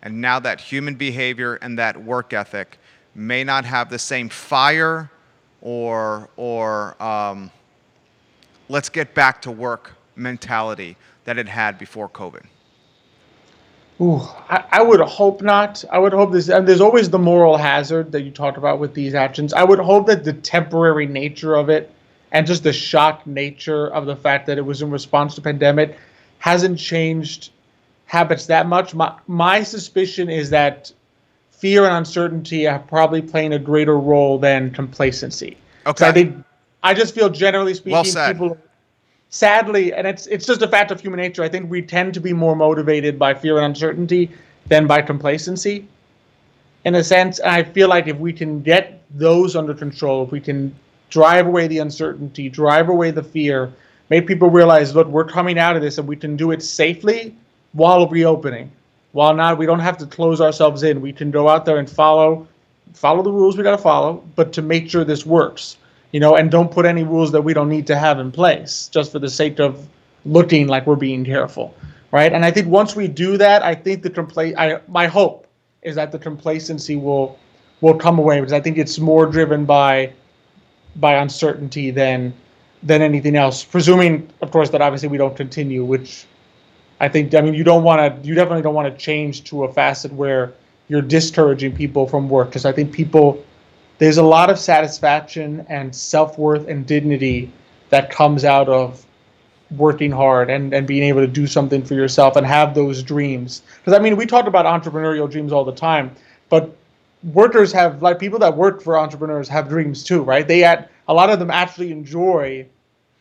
And now that human behavior and that work ethic may not have the same fire or let's get back to work mentality that it had before COVID. Ooh, I would hope not. I would hope there's always the moral hazard that you talked about with these actions. I would hope that the temporary nature of it and just the shock nature of the fact that it was in response to pandemic hasn't changed habits that much. My suspicion is that fear and uncertainty are probably playing a greater role than complacency. Okay. So I just feel generally speaking, well said. People, sadly, and it's just a fact of human nature, I think we tend to be more motivated by fear and uncertainty than by complacency, in a sense. And I feel like if we can get those under control, if we can drive away the uncertainty, drive away the fear, make people realize, look, we're coming out of this and we can do it safely while reopening. While not, we don't have to close ourselves in. We can go out there and follow the rules we got to follow, but to make sure this works. And don't put any rules that we don't need to have in place just for the sake of looking like we're being careful, right? And I think once we do that, I think my hope is that the complacency will come away, because I think it's more driven by uncertainty than anything else. Presuming, of course, that obviously we don't continue, which you definitely don't want to change to a facet where you're discouraging people from work, because I think there's a lot of satisfaction and self-worth and dignity that comes out of working hard and being able to do something for yourself and have those dreams. Because we talk about entrepreneurial dreams all the time, but workers have, like, people that work for entrepreneurs have dreams too, right? A lot of them actually enjoy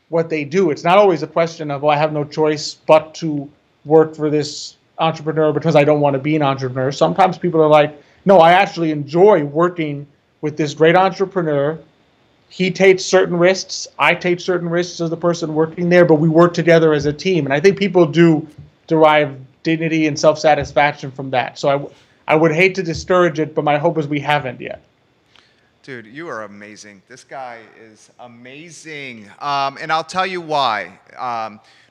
what they do. It's not always a question of, I have no choice but to work for this entrepreneur because I don't want to be an entrepreneur. Sometimes people are like, no, I actually enjoy working with this great entrepreneur. He takes certain risks, I take certain risks as the person working there, but we work together as a team. And I think people do derive dignity and self-satisfaction from that. So I would hate to discourage it, but my hope is we haven't yet. Dude, you are amazing. This guy is amazing. And I'll tell you why.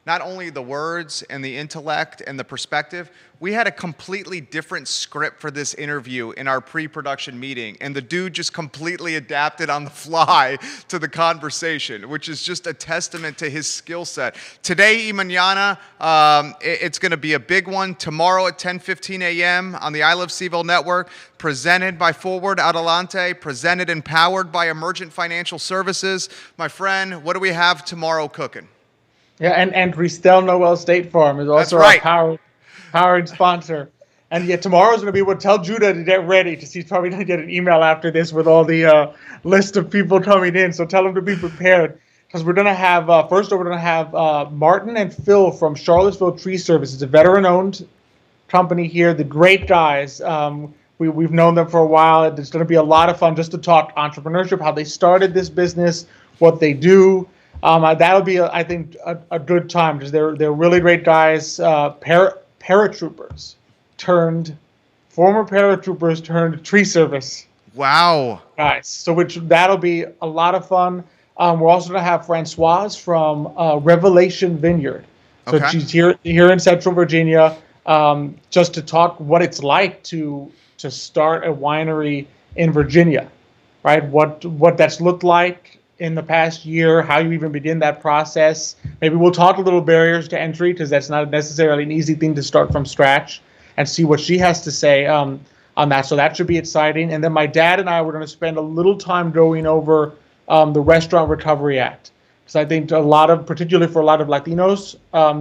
not only the words and the intellect and the perspective, we had a completely different script for this interview in our pre-production meeting, and the dude just completely adapted on the fly to the conversation, which is just a testament to his skill set. Today, y mañana, it's going to be a big one. Tomorrow at 10:15 a.m. on the I Love CVille Network, presented by Forward Adelante, presented and powered by Emergent Financial Services. My friend, what do we have tomorrow cooking? Yeah, and Ristel Noel State Farm is also our powering sponsor. And yeah, tomorrow's going to be what tell Judah to get ready, because he's probably going to get an email after this with all the list of people coming in. So tell him to be prepared, because we're going to have, first we're going to have Martin and Phil from Charlottesville Tree Service. It's a veteran-owned company here. The great guys. We've known them for a while. It's going to be a lot of fun just to talk entrepreneurship, how they started this business, what they do. That'll be, I think, a good time, because they're really great guys. Paratroopers former paratroopers turned tree service. Wow. Guys, so that'll be a lot of fun. We're also going to have Francoise from Revelation Vineyard. So Okay. she's here in Central Virginia, just to talk what it's like to start a winery in Virginia, right? What that's looked like in the past year, how you even begin that process. Maybe we'll talk a little barriers to entry, because that's not necessarily an easy thing to start from scratch, and see what she has to say on that. So that should be exciting. And then my dad and I were going to spend a little time going over the Restaurant Recovery Act, because I think particularly for a lot of Latinos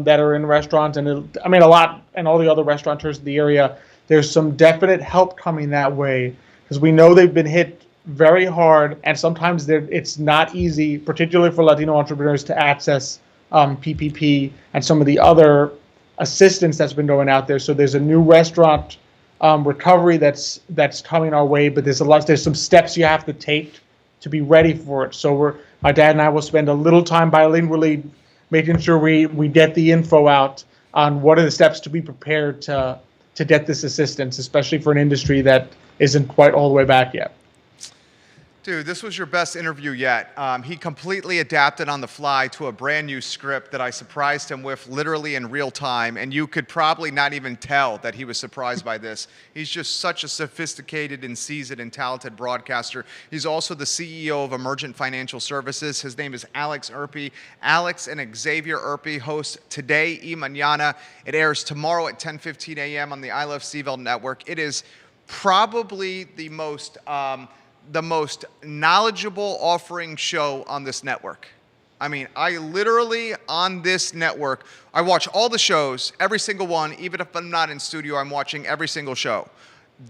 that are in restaurants, and a lot, and all the other restaurateurs in the area, there's some definite help coming that way, because we know they've been hit very hard, and sometimes it's not easy, particularly for Latino entrepreneurs, to access PPP and some of the other assistance that's been going out there. So there's a new restaurant recovery that's coming our way, but there's some steps you have to take to be ready for it. So my dad and I will spend a little time bilingually making sure we get the info out on what are the steps to be prepared to get this assistance, especially for an industry that isn't quite all the way back yet. Dude, this was your best interview yet. He completely adapted on the fly to a brand new script that I surprised him with literally in real time, and you could probably not even tell that he was surprised by this. He's just such a sophisticated and seasoned and talented broadcaster. He's also the CEO of Emergent Financial Services. His name is Alex Urpí. Alex and Xavier Urpí host Today y Mañana. It airs tomorrow at 10:15 a.m. on the I Love CVille Network. It is probably the most knowledgeable offering show on this network. I mean, I literally, on this network, I watch all the shows, every single one. Even if I'm not in studio, I'm watching every single show.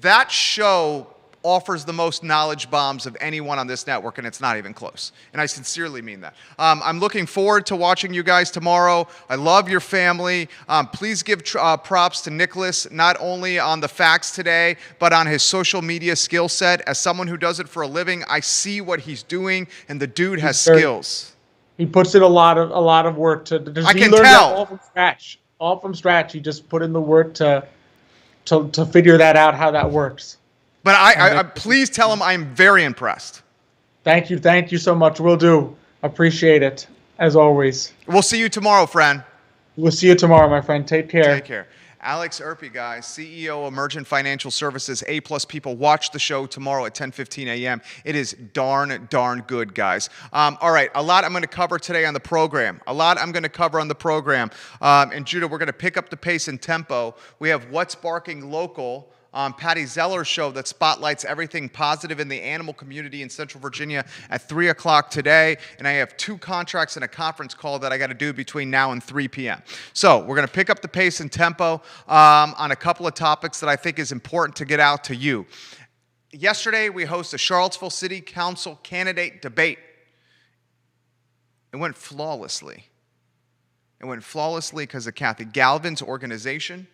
That show offers the most knowledge bombs of anyone on this network, and it's not even close. And I sincerely mean that. I'm looking forward to watching you guys tomorrow. I love your family. Please give props to Nicholas, not only on the facts today, but on his social media skill set. As someone who does it for a living, I see what he's doing, and the dude has skills. He puts in a lot of work to. I can tell. That all from scratch. He just put in the work to figure that out, how that works. But I please tell him I'm very impressed. Thank you so much. Will do. Appreciate it, as always. We'll see you tomorrow, friend. We'll see you tomorrow, my friend. Take care. Take care. Alex Urpí, guys, CEO of Emergent Financial Services, A-plus people. Watch the show tomorrow at 10:15 a.m. It is darn good, guys. All right, a lot I'm going to cover today on the program. And Judah, we're going to pick up the pace and tempo. We have What's Barking Local, Patty Zeller's show that spotlights everything positive in the animal community in Central Virginia at 3 o'clock today. And I have 2 contracts and a conference call that I got to do between now and 3 p.m. So we're going to pick up the pace and tempo on a couple of topics that I think is important to get out to you. Yesterday, we hosted a Charlottesville City Council candidate debate. It went flawlessly. It went flawlessly because of Kathy Galvin's organization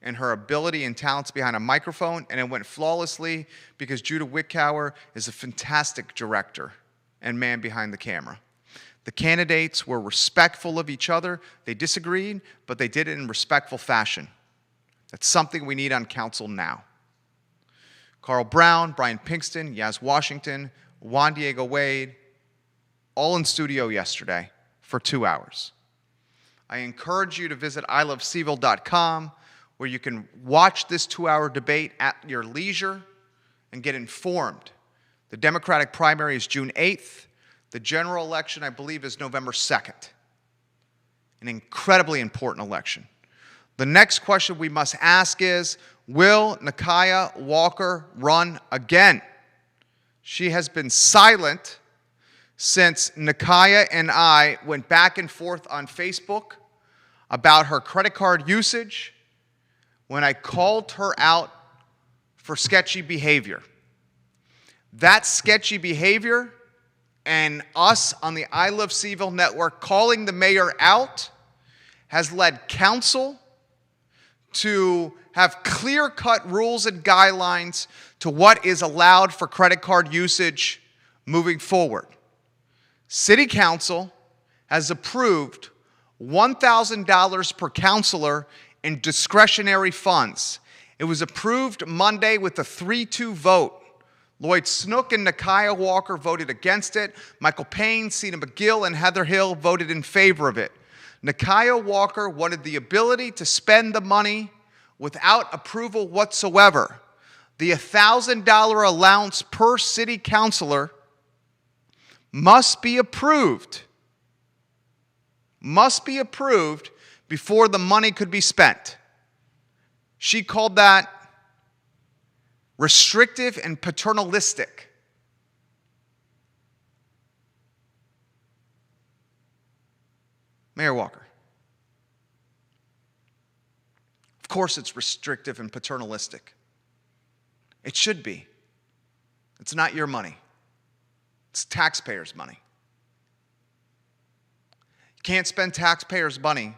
and her ability and talents behind a microphone, and it went flawlessly because Judah Wickower is a fantastic director and man behind the camera. The candidates were respectful of each other. They disagreed, but they did it in respectful fashion. That's something we need on council now. Carl Brown, Brian Pinkston, Yaz Washington, Juan Diego Wade, all in studio yesterday for 2 hours. I encourage you to visit ilovecville.com, where you can watch this 2-hour debate at your leisure and get informed. The Democratic primary is June 8th. The general election, I believe, is November 2nd. An incredibly important election. The next question we must ask is, will Nakaya Walker run again? She has been silent since Nakaya and I went back and forth on Facebook about her credit card usage when I called her out for sketchy behavior. That sketchy behavior and us on the I Love CVille Network calling the mayor out has led council to have clear-cut rules and guidelines to what is allowed for credit card usage moving forward. City Council has approved $1,000 per councilor in discretionary funds. It was approved Monday with a 3-2 vote. Lloyd Snook and Nakaya Walker voted against it. Michael Payne, Cena McGill, and Heather Hill voted in favor of it. Nakaya Walker wanted the ability to spend the money without approval whatsoever. The $1,000 allowance per city councilor must be approved. Must be approved before the money could be spent. She called that restrictive and paternalistic. Mayor Walker. Of course it's restrictive and paternalistic. It should be. It's not your money. It's taxpayers' money. You can't spend taxpayers' money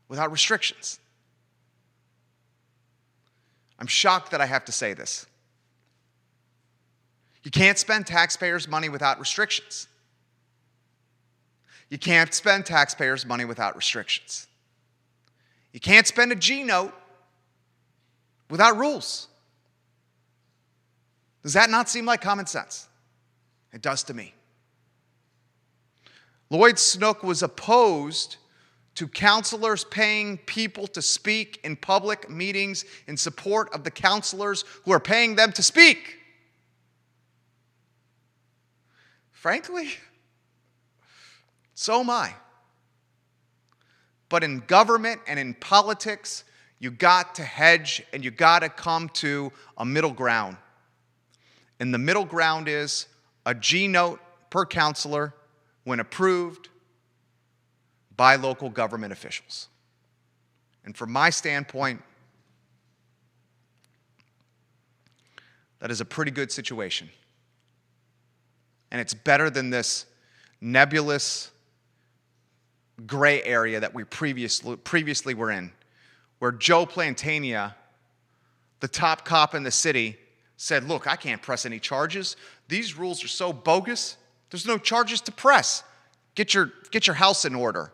without restrictions. I'm shocked that I have to say this. You can't spend taxpayers' money without restrictions. You can't spend taxpayers' money without restrictions. You can't spend a G note without rules. Does that not seem like common sense? It does to me. Lloyd Snook was opposed to councilors paying people to speak in public meetings in support of the councilors who are paying them to speak. Frankly, so am I. But in government and in politics, you got to hedge and you got to come to a middle ground. And the middle ground is a G note per councilor when approved by local government officials. And from my standpoint, that is a pretty good situation. And it's better than this nebulous gray area that we previously were in, where Joe Plantania, the top cop in the city, said, look, I can't press any charges. These rules are so bogus, there's no charges to press. Get your house in order,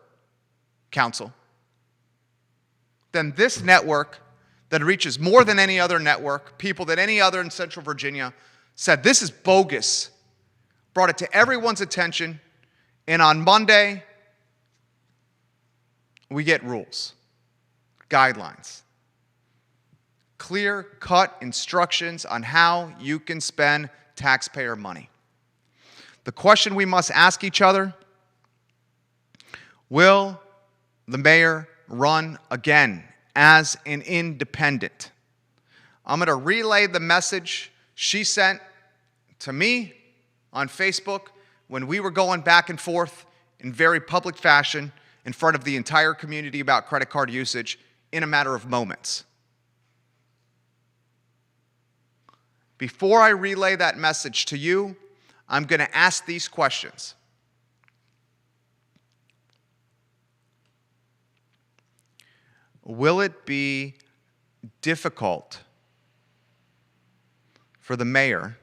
council. Then this network that reaches more than any other network, people than any other in Central Virginia, said this is bogus, brought it to everyone's attention, and on Monday, we get rules, guidelines, clear-cut instructions on how you can spend taxpayer money. The question we must ask each other, will the mayor run again as an independent? I'm going to relay the message she sent to me on Facebook when we were going back and forth in very public fashion in front of the entire community about credit card usage in a matter of moments. Before I relay that message to you, I'm going to ask these questions. Will it be difficult for the mayor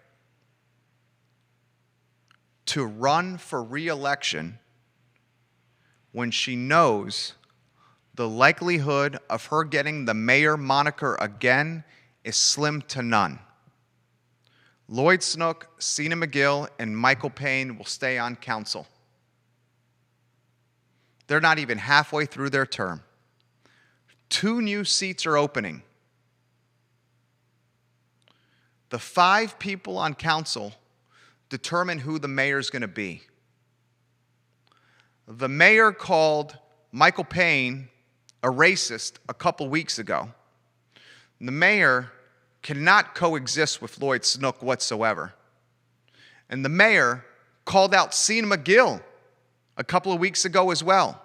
to run for re-election when she knows the likelihood of her getting the mayor moniker again is slim to none? Lloyd Snook, Cena McGill, and Michael Payne will stay on council. They're not even halfway through their term. 2 new seats are opening. The 5 people on council determine who the mayor is going to be. The mayor called Michael Payne a racist a couple weeks ago. The mayor cannot coexist with Lloyd Snook whatsoever. And the mayor called out Sina McGill a couple of weeks ago as well.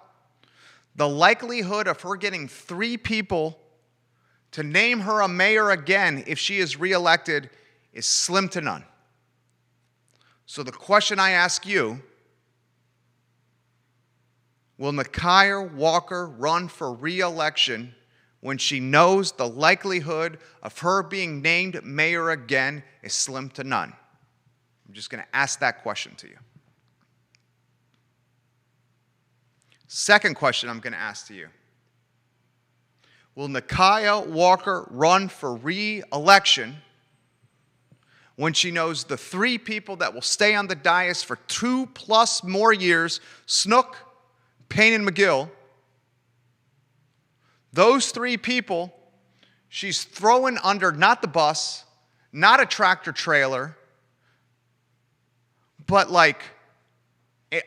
The likelihood of her getting 3 people to name her a mayor again if she is reelected is slim to none. So the question I ask you, will Nakaya Walker run for re-election when she knows the likelihood of her being named mayor again is slim to none? I'm just going to ask that question to you. Second question I'm going to ask to you. Will Nakaya Walker run for re-election when she knows the 3 people that will stay on the dais for 2+ more years, Snook, Payne, and McGill, those 3 people she's throwing under not the bus, not a tractor trailer, but like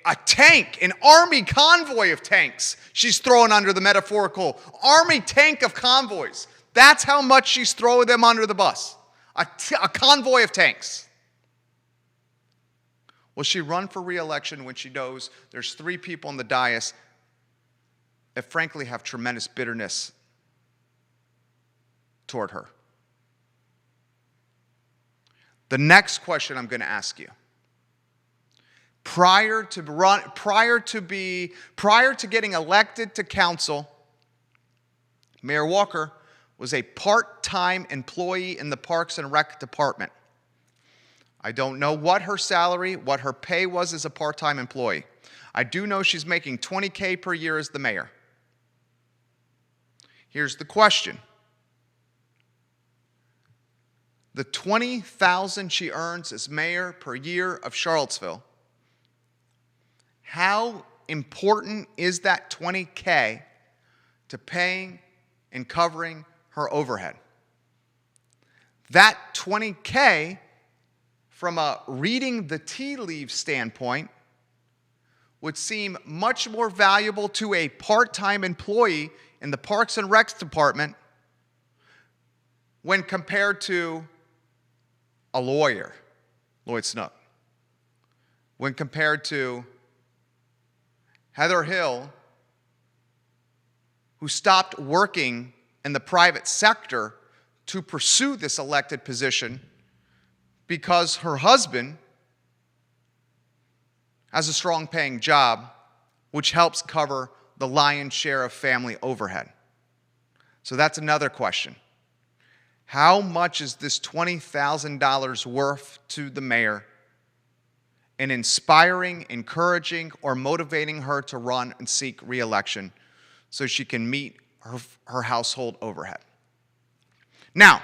a tank, an army convoy of tanks she's throwing under the metaphorical army tank of convoys. That's how much she's throwing them under the bus. A convoy of tanks. Will she run for re-election when she knows there's 3 people on the dais that frankly have tremendous bitterness toward her? The next question I'm going to ask you. Prior to getting elected to council, Mayor Walker was a part-time employee in the Parks and Rec Department. I don't know what her salary, what her pay was as a part-time employee. I do know she's making $20,000 per year as the mayor. Here's the question. The $20,000 she earns as mayor per year of Charlottesville, how important is that $20,000 to paying and covering her overhead? That $20,000, from a reading the tea leaves standpoint, would seem much more valuable to a part-time employee in the Parks and Recs Department when compared to a lawyer, Lloyd Snook, when compared to Heather Hill, who stopped working in the private sector to pursue this elected position because her husband has a strong paying job, which helps cover the lion's share of family overhead. So that's another question. How much is this $20,000 worth to the mayor in inspiring, encouraging, or motivating her to run and seek re-election so she can meet her household overhead? Now,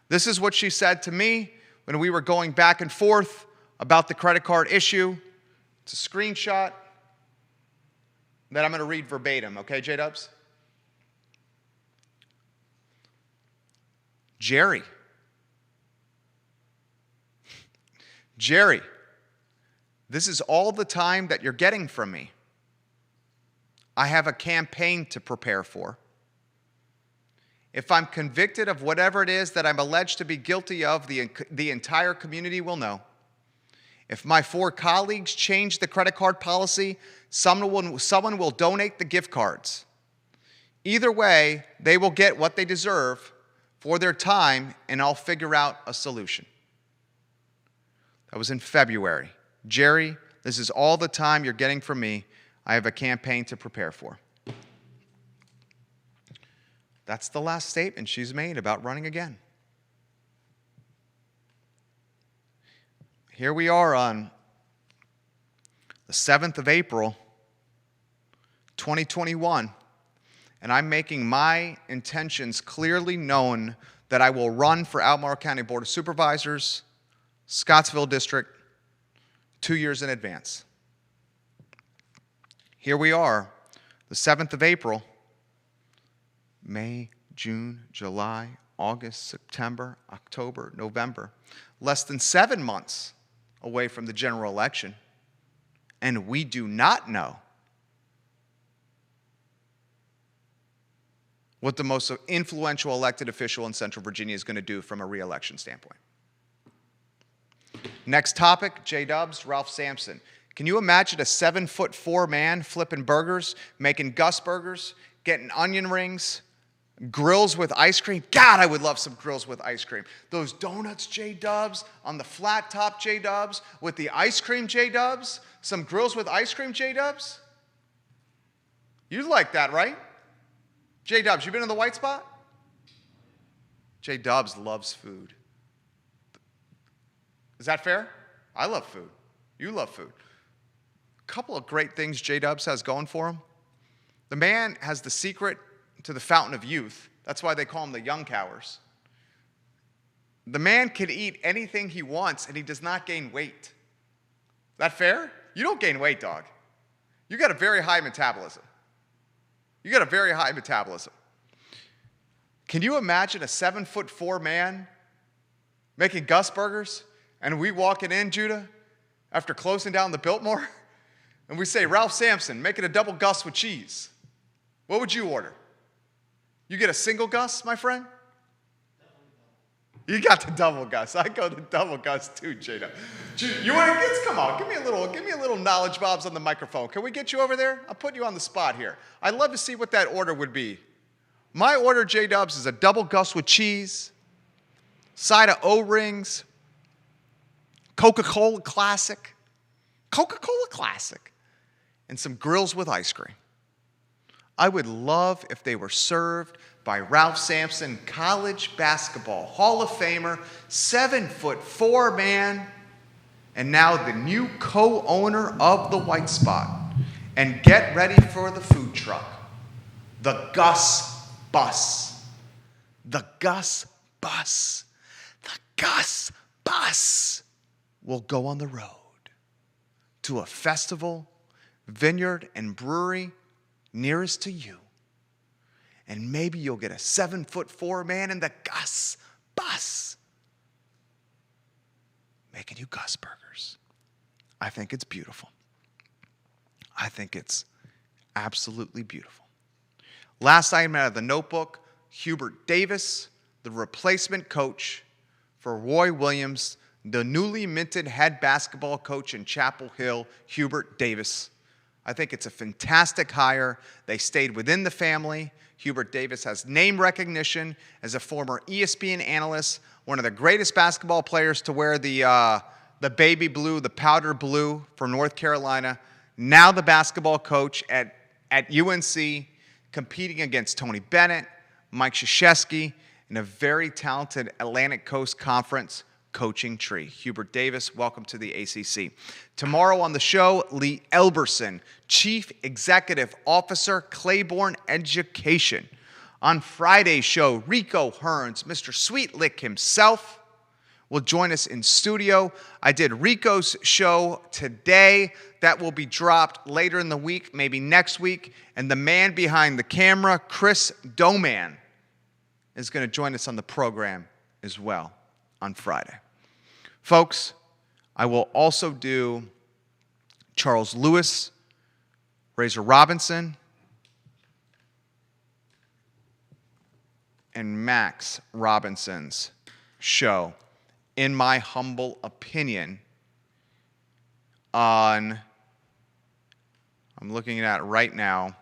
this is what she said to me when we were going back and forth about the credit card issue. It's a screenshot that I'm going to read verbatim, okay, J-Dubs? Jerry, this is all the time that you're getting from me. I have a campaign to prepare for. If I'm convicted of whatever it is that I'm alleged to be guilty of, the entire community will know. If my 4 colleagues change the credit card policy, someone will donate the gift cards. Either way, they will get what they deserve for their time, and I'll figure out a solution. That was in February. Jerry, this is all the time you're getting from me. I have a campaign to prepare for. That's the last statement she's made about running again. Here we are on the 7th of April, 2021, and I'm making my intentions clearly known that I will run for Albemarle County Board of Supervisors, Scottsville District, 2 years in advance. Here we are, the 7th of April, May, June, July, August, September, October, November, less than 7 months away from the general election, and we do not know what the most influential elected official in Central Virginia is going to do from a re-election standpoint. Next topic, J-Dubs, Ralph Sampson. Can you imagine a 7'4" man flipping burgers, making Gus burgers, getting onion rings, grills with ice cream? God, I would love some grills with ice cream. Those donuts, J-Dubs, on the flat top, J-Dubs, with the ice cream, J-Dubs, some grills with ice cream, J-Dubs. You'd like that, right? J-Dubs, you been in the White Spot? J-Dubs loves food. Is that fair? I love food. You love food. A couple of great things J-Dubs has going for him. The man has the secret to the fountain of youth. That's why they call him the young cowers. The man can eat anything he wants and he does not gain weight. Is that fair? You don't gain weight, dog. You got a very high metabolism. You got a very high metabolism. Can you imagine a 7'4" man making Gus burgers and we walking in, Judah, after closing down the Biltmore, and we say, Ralph Sampson, make it a double Gus with cheese. What would you order? You get a single Gus, my friend? You got the double Gus. I go to double Gus too, Jada. You want to get? Come on, give me a little knowledge bobs on the microphone. Can we get you over there? I'll put you on the spot here. I'd love to see what that order would be. My order, J-Dubs, is a double Gus with cheese, side of O-rings, Coca-Cola Classic, and some grills with ice cream. I would love if they were served by Ralph Sampson, college basketball Hall of Famer, 7'4" man, and now the new co-owner of the White Spot. And get ready for the food truck, the Gus Bus. The Gus Bus. The Gus Bus will go on the road to a festival, vineyard, and brewery nearest to you. And maybe you'll get a 7'4" man in the Gus Bus making you Gus burgers. I think it's beautiful. I think it's absolutely beautiful. Last item out of the notebook, Hubert Davis, the replacement coach for Roy Williams, the newly minted head basketball coach in Chapel Hill, Hubert Davis. I think it's a fantastic hire. They stayed within the family. Hubert Davis has name recognition as a former ESPN analyst, one of the greatest basketball players to wear the baby blue, the powder blue for North Carolina. Now the basketball coach at UNC, competing against Tony Bennett, Mike Krzyzewski, and a very talented Atlantic Coast Conference coaching tree. Hubert Davis, welcome to the ACC. Tomorrow on the show, Lee Elberson, Chief Executive Officer, Claiborne Education. On Friday's show, Rico Hearns, Mr. Sweet Lick himself, will join us in studio. I did Rico's show today. That will be dropped later in the week, maybe next week. And the man behind the camera, Chris Doman, is going to join us on the program as well on Friday. Folks, I will also do Charles Lewis, Razor Robinson, and Max Robinson's show, in my humble opinion, on, I'm looking at it right now,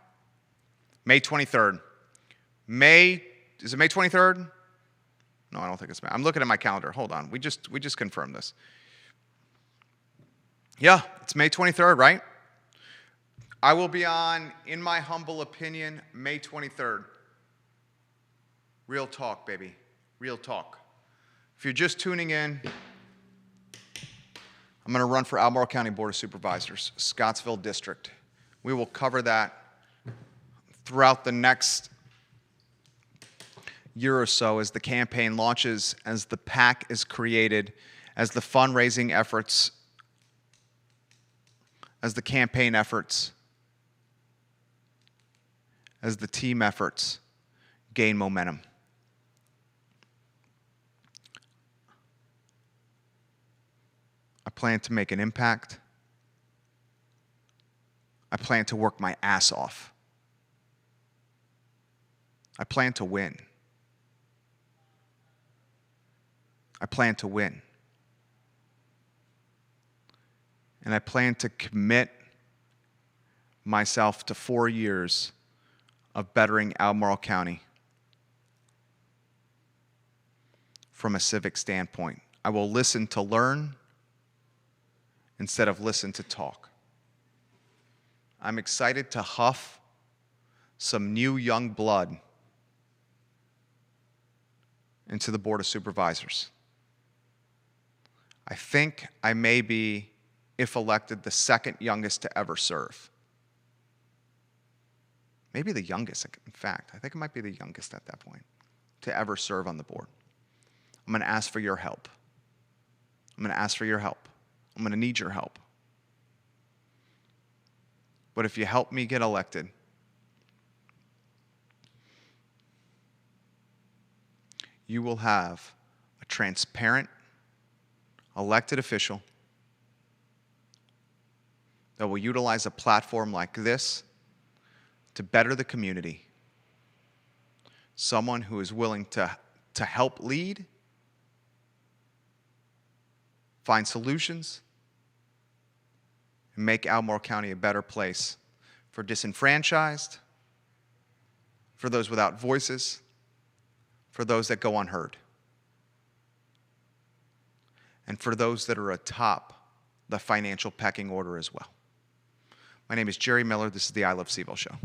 May 23rd. Is it May 23rd? No, I don't think it's May. I'm looking at my calendar. Hold on. We just confirmed this. Yeah, it's May 23rd, right? I will be on, in my humble opinion, May 23rd. Real talk, baby. Real talk. If you're just tuning in, I'm going to run for Albemarle County Board of Supervisors, Scottsville District. We will cover that throughout the next year or so as the campaign launches, as the PAC is created, as the fundraising efforts, as the campaign efforts as the team efforts gain momentum. I plan to make an impact. I plan to work my ass off. I plan to win. I plan to win. And I plan to commit myself to 4 years of bettering Albemarle County from a civic standpoint. I will listen to learn instead of listen to talk. I'm excited to huff some new young blood into the Board of Supervisors. I think I may be, if elected, the second youngest to ever serve. Maybe the youngest, in fact. I think I might be the youngest at that point to ever serve on the board. I'm going to ask for your help. I'm going to ask for your help. I'm going to need your help. But if you help me get elected, you will have a transparent, elected official that will utilize a platform like this to better the community. Someone who is willing to help lead, find solutions, and make Albemarle County a better place for disenfranchised, for those without voices, for those that go unheard, and for those that are atop the financial pecking order as well. My name is Jerry Miller. This is the I Love CVille Show.